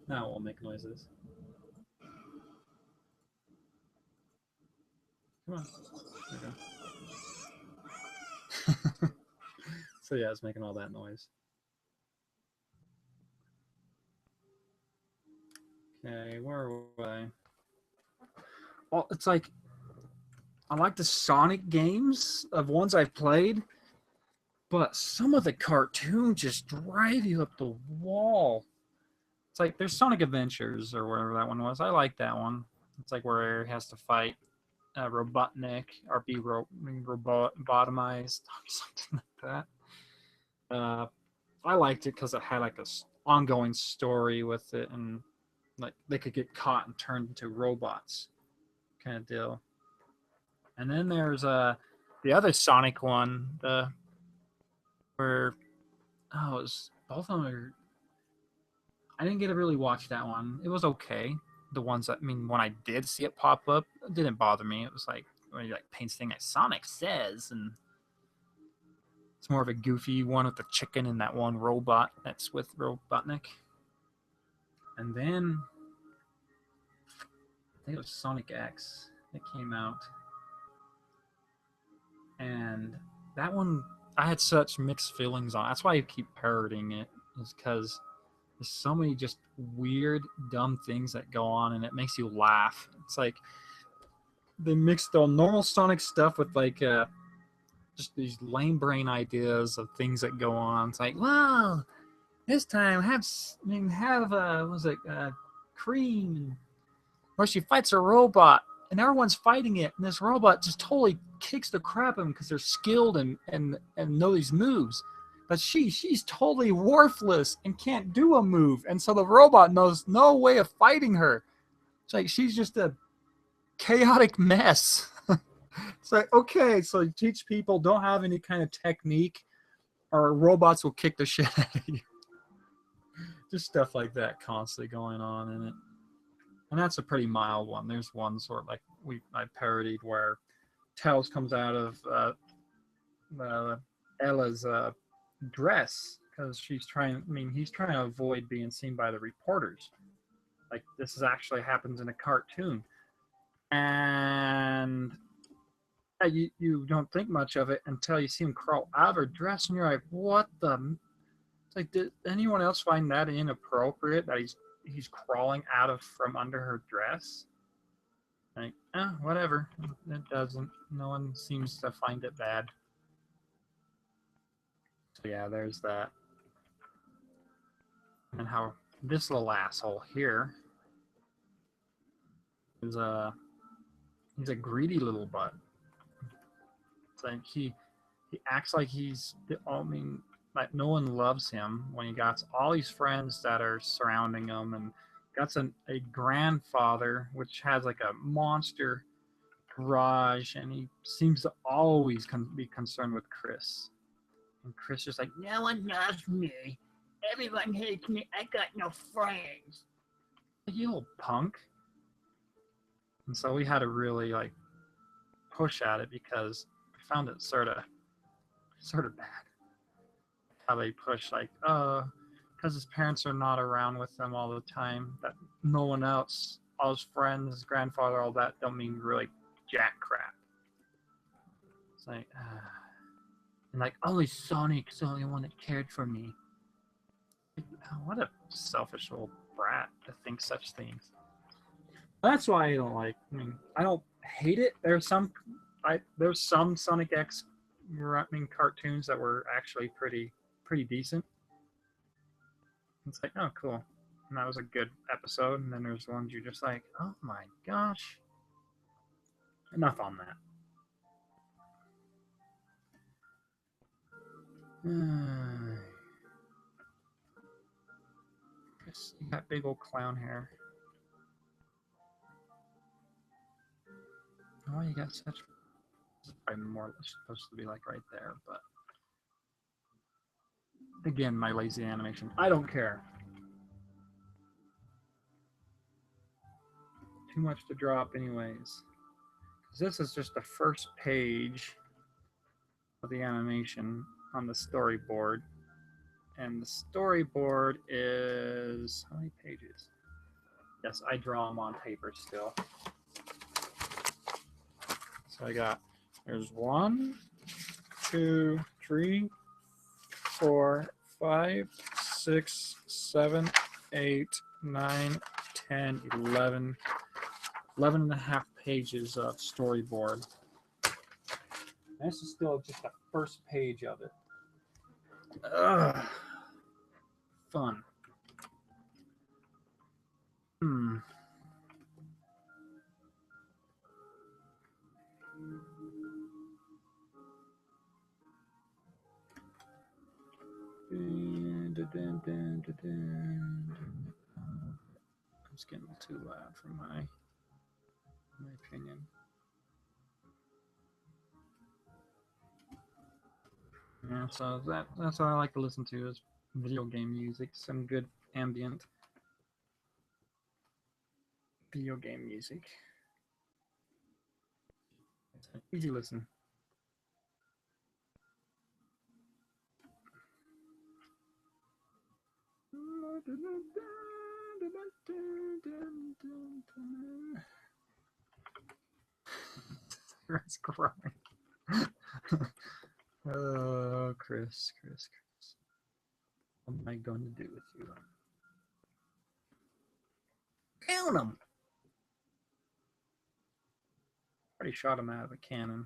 Now we'll make noises. Come on. There we go. So yeah, it's making all that noise. Okay, where were I? Well, it's like I like the Sonic games of ones I've played, but some of the cartoons just drive you up the wall. It's like there's Sonic Adventures or whatever that one was. I like that one. It's like where he has to fight Robotnik or be robotomized, something like that. I liked it because it had like a ongoing story with it, and like they could get caught and turned into robots, kind of deal. And then there's the other Sonic one, where it was both of them are. I didn't get to really watch that one. It was okay. The ones that when I did see it pop up, it didn't bother me. It was like when you like paints thing like Sonic says, and it's more of a goofy one with the chicken and that one robot that's with Robotnik. And then I think it was Sonic X that came out. And that one, I had such mixed feelings on. That's why I keep parodying it, is because there's so many just weird, dumb things that go on, and it makes you laugh. It's like they mix the normal Sonic stuff with like just these lame brain ideas of things that go on. It's like, well, This time, was it cream? Where she fights a robot, and everyone's fighting it, and this robot just totally kicks the crap out of them because they're skilled and know these moves. But she's totally worthless and can't do a move, and so the robot knows no way of fighting her. It's like she's just a chaotic mess. It's like, okay, so you teach people don't have any kind of technique, or robots will kick the shit out of you. Just stuff like that constantly going on in it. And that's a pretty mild one. There's one sort of like I parodied where Tails comes out of Ella's dress because she's trying. I mean, he's trying to avoid being seen by the reporters. Like this is actually happens in a cartoon, and you don't think much of it until you see him crawl out of her dress, and you're like, what the? It's like, did anyone else find that inappropriate that he's crawling out of from under her dress? Like, whatever. It doesn't. No one seems to find it bad. So yeah, there's that. And how this little asshole here is he's a greedy little butt. It's like he acts like I mean, like no one loves him when he got all these friends that are surrounding him, and got a grandfather which has like a monster garage, and he seems to always be concerned with Chris. And Chris just like, No one loves me. Everyone hates me. I got no friends. you little punk. And so we had to really like push at it because I found it sort of bad. How they push like, because his parents are not around with them all the time, that no one else, all his friends, his grandfather, all that don't mean really jack crap. It's like, and like only Sonic's the only one that cared for me. Like, what a selfish little brat to think such things. That's why I don't like. I mean, I don't hate it. There's some Sonic X cartoons that were actually pretty decent. It's like, oh, cool. And that was a good episode. And then there's ones you're just like, oh my gosh. Enough on that. You got big old clown hair. Oh, you got such. This is probably more supposed to be like right there, but again, my lazy animation. I don't care. Too much to drop, anyways. This is just the first page of the animation on the storyboard. And the storyboard is how many pages? Yes, I draw them on paper still. So there's 1, 2, 3, 4, 5, 6, 7, 8, 9, 10, 11 and a half pages of storyboard. And this is still just the first page of it. Ugh. Fun. It's getting too loud for my opinion. Yeah, so that's what I like to listen to is video game music, some good ambient video game music. It's an easy listen. It's crying. Oh, Chris. What am I going to do with you? Count them. Already shot him out of a cannon.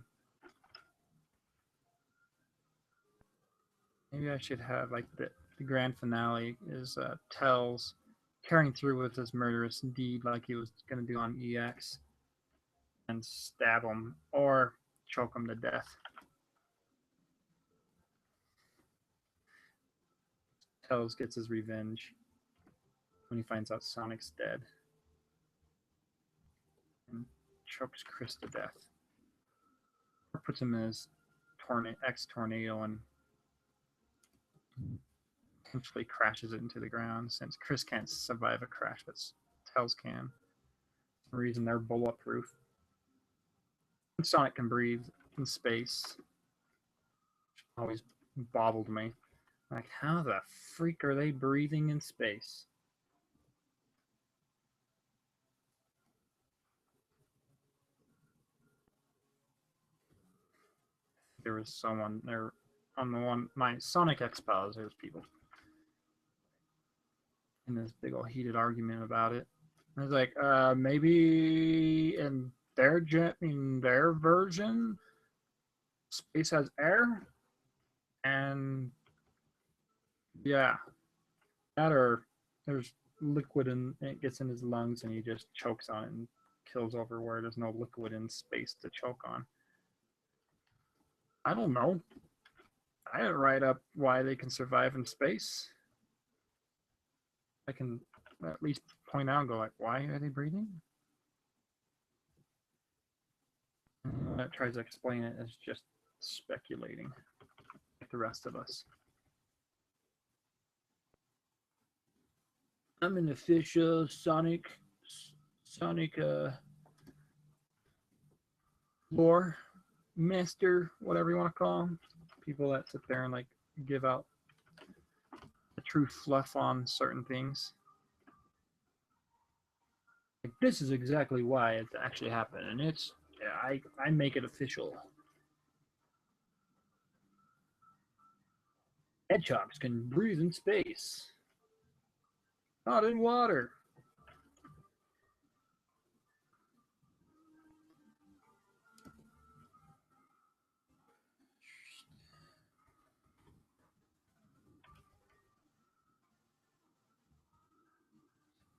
Maybe I should have like the grand finale is Tells carrying through with his murderous deed like he was going to do on EX and stab him or choke him to death. Tells gets his revenge when he finds out Sonic's dead and chokes Chris to death. Or puts him in his X-Tornado and potentially crashes it into the ground since Chris can't survive a crash, but Tells can. For some reason they're bulletproof. And Sonic can breathe in space. Always bobbled me. Like, how the freak are they breathing in space? There was someone there on the one, my Sonic X-Files, there's people in this big old heated argument about it. I was like, maybe in their version, space has air, and yeah, that or there's liquid and it gets in his lungs and he just chokes on it and kills over where there's no liquid in space to choke on. I don't know. I didn't write up why they can survive in space. I can at least point out and go like, why are they breathing? That tries to explain it as just speculating, like the rest of us. I'm an official Sonic lore master, whatever you want to call them. People that sit there and like give out the true fluff on certain things. Like, this is exactly why it actually happened, and it's I make it official. Hedgehogs can breathe in space, not in water.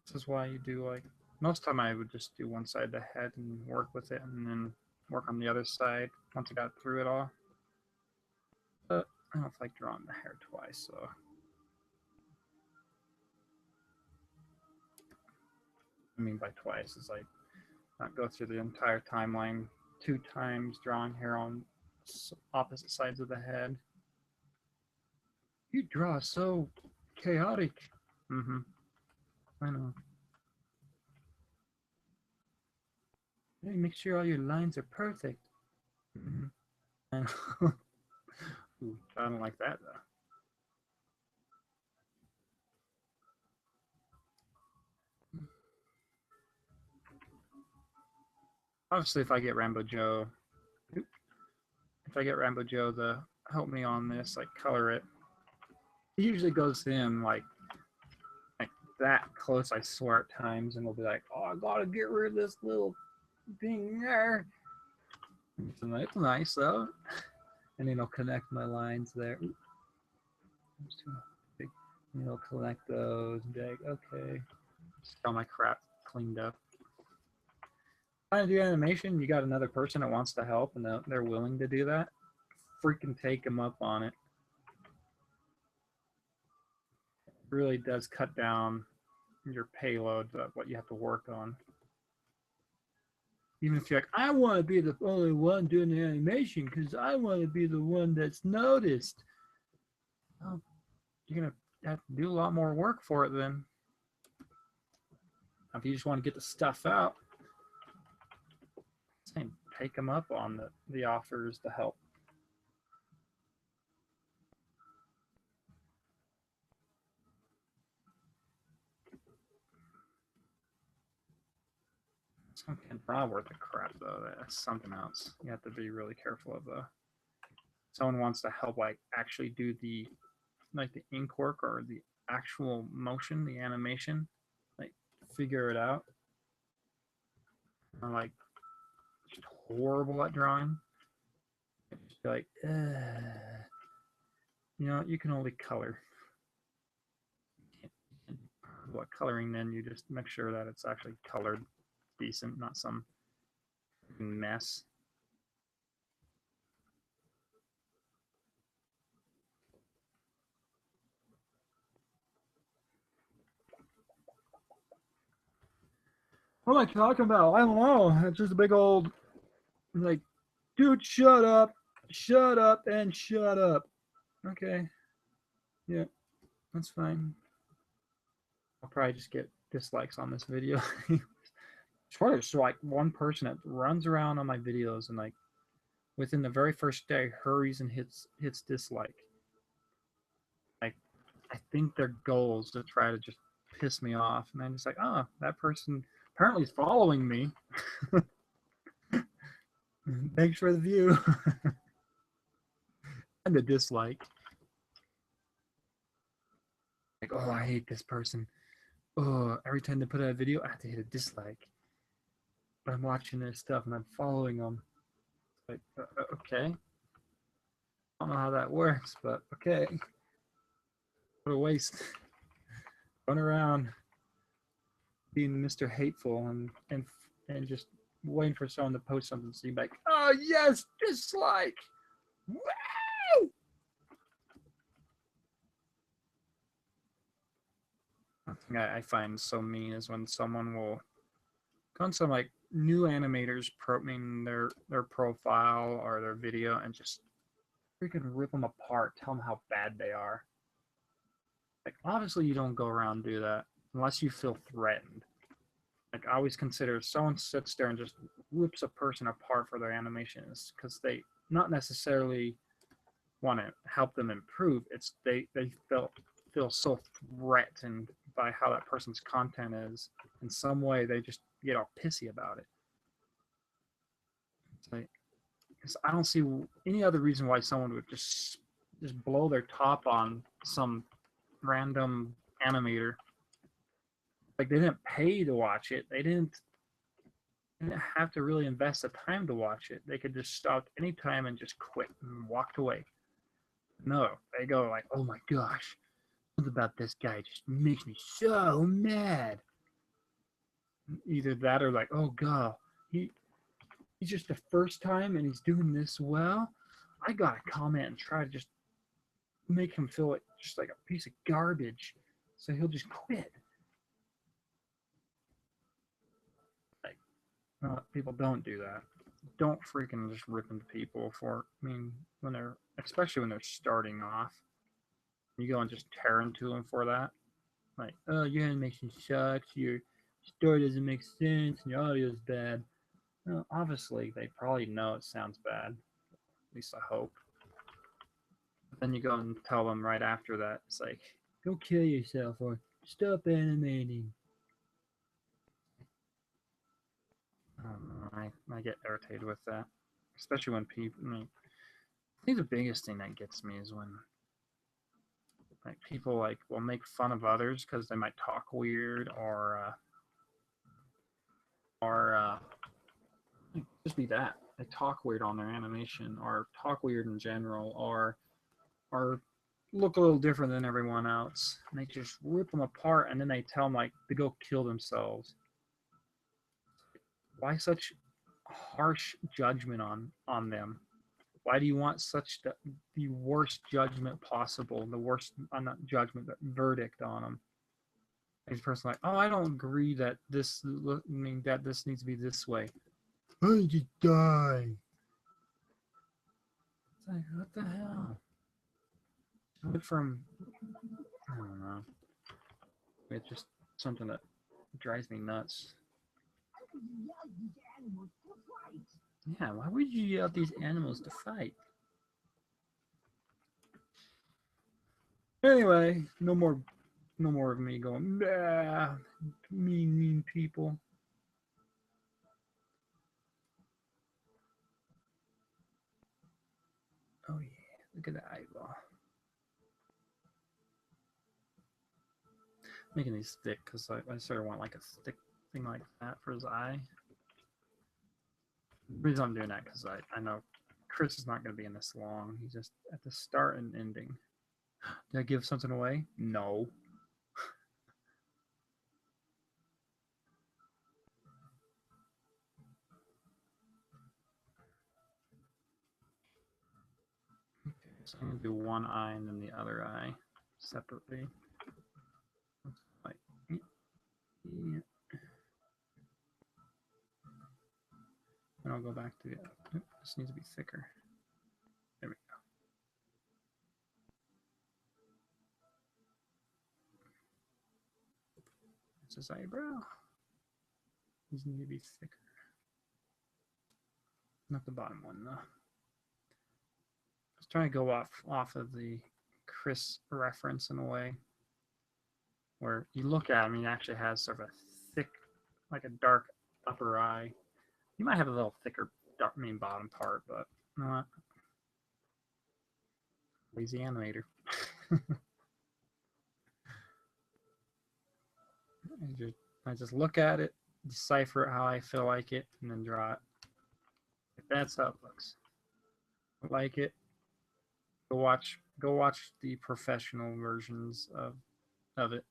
This is why you do like most time I would just do one side of the head and work with it and then work on the other side once I got through it all. But I don't like drawing the hair twice, so I mean by twice is like not go through the entire timeline 2 times drawing hair on opposite sides of the head. You draw so chaotic. Mm-hmm. I know. Hey, make sure all your lines are perfect. Mm-hmm. I know. Ooh, I don't like that though. Obviously, if I get Rambo Joe to help me on this, like color it, it usually goes to him like that close, I swear at times, and we'll be like, oh, I gotta get rid of this little thing there. So it's nice though. And then I'll connect my lines there. And he'll collect those and be like, okay. Just all my crap cleaned up. Trying to do animation, you got another person that wants to help and they're willing to do that. Freaking take them up on it. It really does cut down your payload of what you have to work on. Even if you're like, I want to be the only one doing the animation because I want to be the one that's noticed. Well, you're going to have to do a lot more work for it then. If you just want to get the stuff out, take them up on the offers to help. Some can worth the crap though. That's something else. You have to be really careful of though. Someone wants to help like actually do the ink work or the actual motion, the animation, like figure it out. I'm like just horrible at drawing. Just be like, you know, you can only color. what coloring in, you just make sure that it's actually colored decent, not some mess. What am I talking about? I don't know. It's just a big old, like, dude, shut up, and shut up. Okay. Yeah, that's fine. I'll probably just get dislikes on this video. Swear there's like one person that runs around on my videos and like within the very first day hurries and hits dislike. Like I think their goal is to try to just piss me off, and I'm just like, oh, that person apparently is following me. Thanks for the view. And the dislike. Like, oh, I hate this person. Oh, every time they put out a video, I have to hit a dislike. But I'm watching their stuff and I'm following them. Like, okay. I don't know how that works, but okay. What a waste. Run around being Mr. Hateful and just waiting for someone to post something so you're like, oh yes, dislike. Wow! Thing I find so mean is when someone will go on some like new animators their profile or their video and just freaking rip them apart, tell them how bad they are. Like obviously you don't go around and do that unless you feel threatened. Like I always consider if someone sits there and just rips a person apart for their animations because they not necessarily want to help them improve. It's they feel so threatened by how that person's content is. In some way, they just get all pissy about it. It's like, because I don't see any other reason why someone would just blow their top on some random animator. Like they didn't pay to watch it. They didn't have to really invest the time to watch it. They could just stop anytime and just quit and walked away. No, they go like, "Oh my gosh, something about this guy just makes me so mad." Either that or like, "Oh god, he's just the first time and he's doing this well. I gotta comment and try to just make him feel like just like a piece of garbage, so he'll just quit." Like, people don't do that. Don't freaking just rip into people for. I mean, when they're especially when they're starting off, you go and just tear into them for that. Like, oh, your animation sucks. Your story doesn't make sense, and your audio is bad. Well, obviously, they probably know it sounds bad. At least I hope. But then you go and tell them right after that. It's like, go kill yourself or stop animating. I don't know. I get irritated with that. Especially when people. I mean, I think the biggest thing that gets me is when like people like will make fun of others because they might talk weird or just be that they talk weird on their animation or talk weird in general or look a little different than everyone else. And they just rip them apart and then they tell them like to go kill themselves. Why such harsh judgment on them? Why do you want such the worst judgment possible? The worst, not judgment, but verdict on them. This person like, oh, I don't agree that that this needs to be this way. I just die. It's like, what the hell? Went from, I don't know. It's just something that drives me nuts. Yeah, why would you yell at these animals to fight? Anyway, no more of me going, nah, mean people. Oh yeah, look at the eyeball. Making these thick because I sort of want like a thick thing like that for his eye. The reason I'm doing that because I know Chris is not going to be in this long. He's just at the start and ending. Did I give something away? No. So I'm gonna do one eye and then the other eye separately. Like, yeah. And I'll go back to the. This needs to be thicker. There we go. This is eyebrow. These need to be thicker. Not the bottom one though. I was trying to go off of the Chris reference in a way where you look at him, he actually has sort of a thick, like a dark upper eye. He might have a little thicker dark main bottom part, but you know what? Lazy animator. I just look at it, decipher it how I feel like it, and then draw it. If that's how it looks. I like it. Go watch the professional versions of it.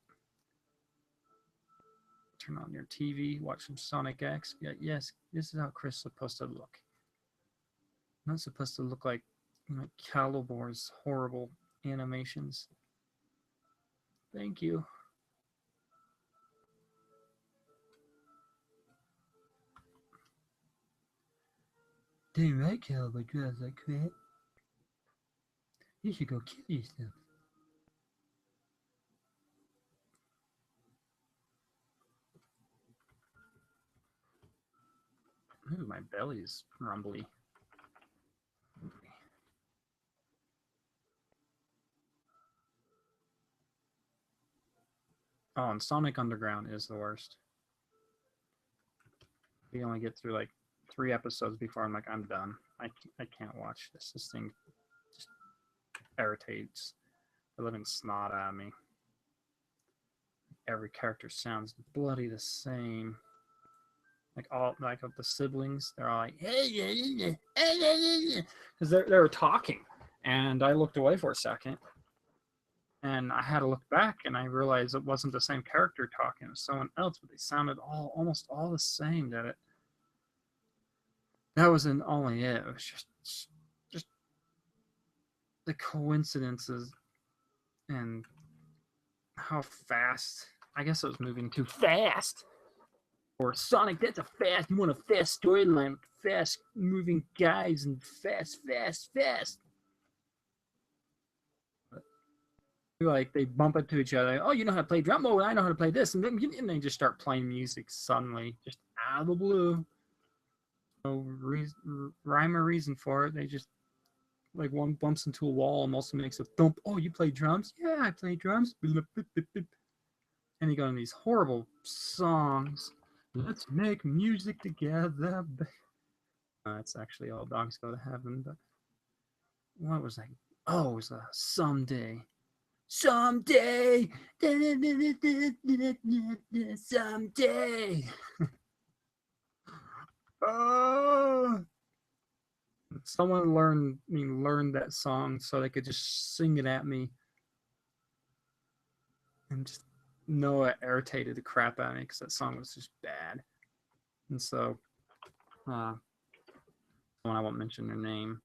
Turn on your TV, watch some Sonic X. Yeah, yes, this is how Chris is supposed to look. Not supposed to look like Calibor's horrible animations. Thank you. Didn't like Calibor draws like that. You should go kill yourself. Ooh, my belly's rumbly. Oh, and Sonic Underground is the worst. We only get through like 3 episodes before I'm like, I'm done. I can't watch this. This thing just irritates the living snot out of me. Every character sounds bloody the same. Like of the siblings, they're all like, because they were talking, and I looked away for a second, and I had to look back, and I realized it wasn't the same character talking; it was someone else, but they sounded almost all the same. That wasn't only it; it was just the coincidences and how fast. I guess it was moving too fast. Or Sonic, that's a fast. You want a fast storyline with fast moving guys and fast. Like they bump into each other. Oh, you know how to play drum? Oh, I know how to play this, and they just start playing music suddenly, just out of the blue. No rhyme or reason for it. They just like one bumps into a wall and also makes a thump. Oh, you play drums? Yeah, I play drums. And you go in these horrible songs. Let's make music together. It's actually All Dogs Go to Heaven, but what was that? Oh, it was Someday. Someday. Someday. Oh. Someone learned that song so they could just sing it at me. And just know it irritated the crap out of me because that song was just bad. And so someone I won't mention their name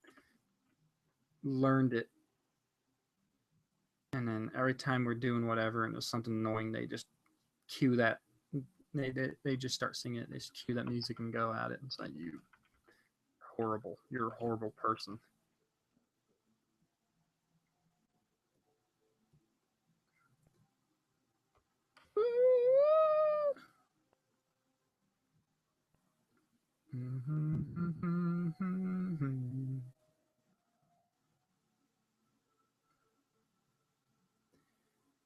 learned it, and then every time we're doing whatever and there's something annoying, they just cue that. They just start singing it. They just cue that music and go at it. It's like, you're a horrible person.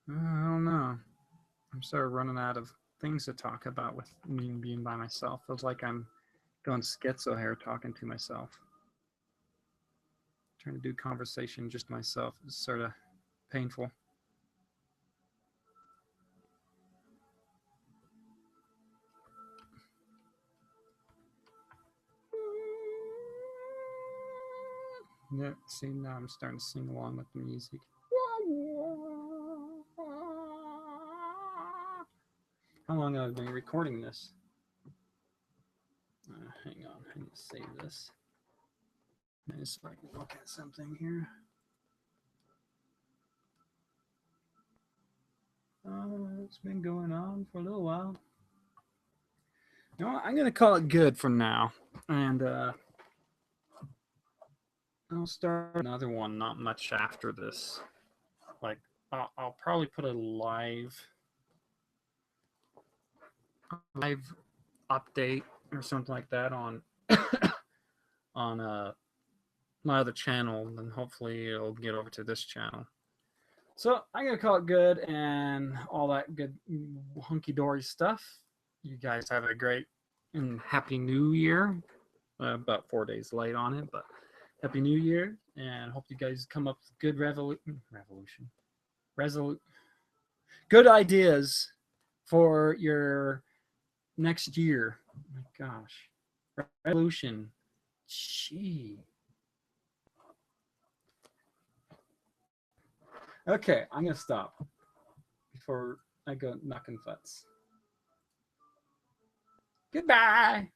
I don't know. I'm sort of running out of things to talk about with me being by myself. Feels like I'm going schizo here talking to myself. Trying to do conversation just myself is sort of painful. Yeah, see, now I'm starting to sing along with the music. How long have I been recording this? Hang on, I need to save this. I just like look at something here. It's been going on for a little while. You know what? I'm gonna call it good for now, and I'll start another one not much after this. Like I'll probably put a live update or something like that on on my other channel, and hopefully it'll get over to this channel. So I'm gonna call it good and all that good hunky dory stuff. You guys have a great and happy New Year. About 4 days late on it, but happy New Year, and hope you guys come up with good good ideas for your next year. Oh my gosh, resolution. Gee. Okay, I'm gonna stop before I go knocking futs. Goodbye.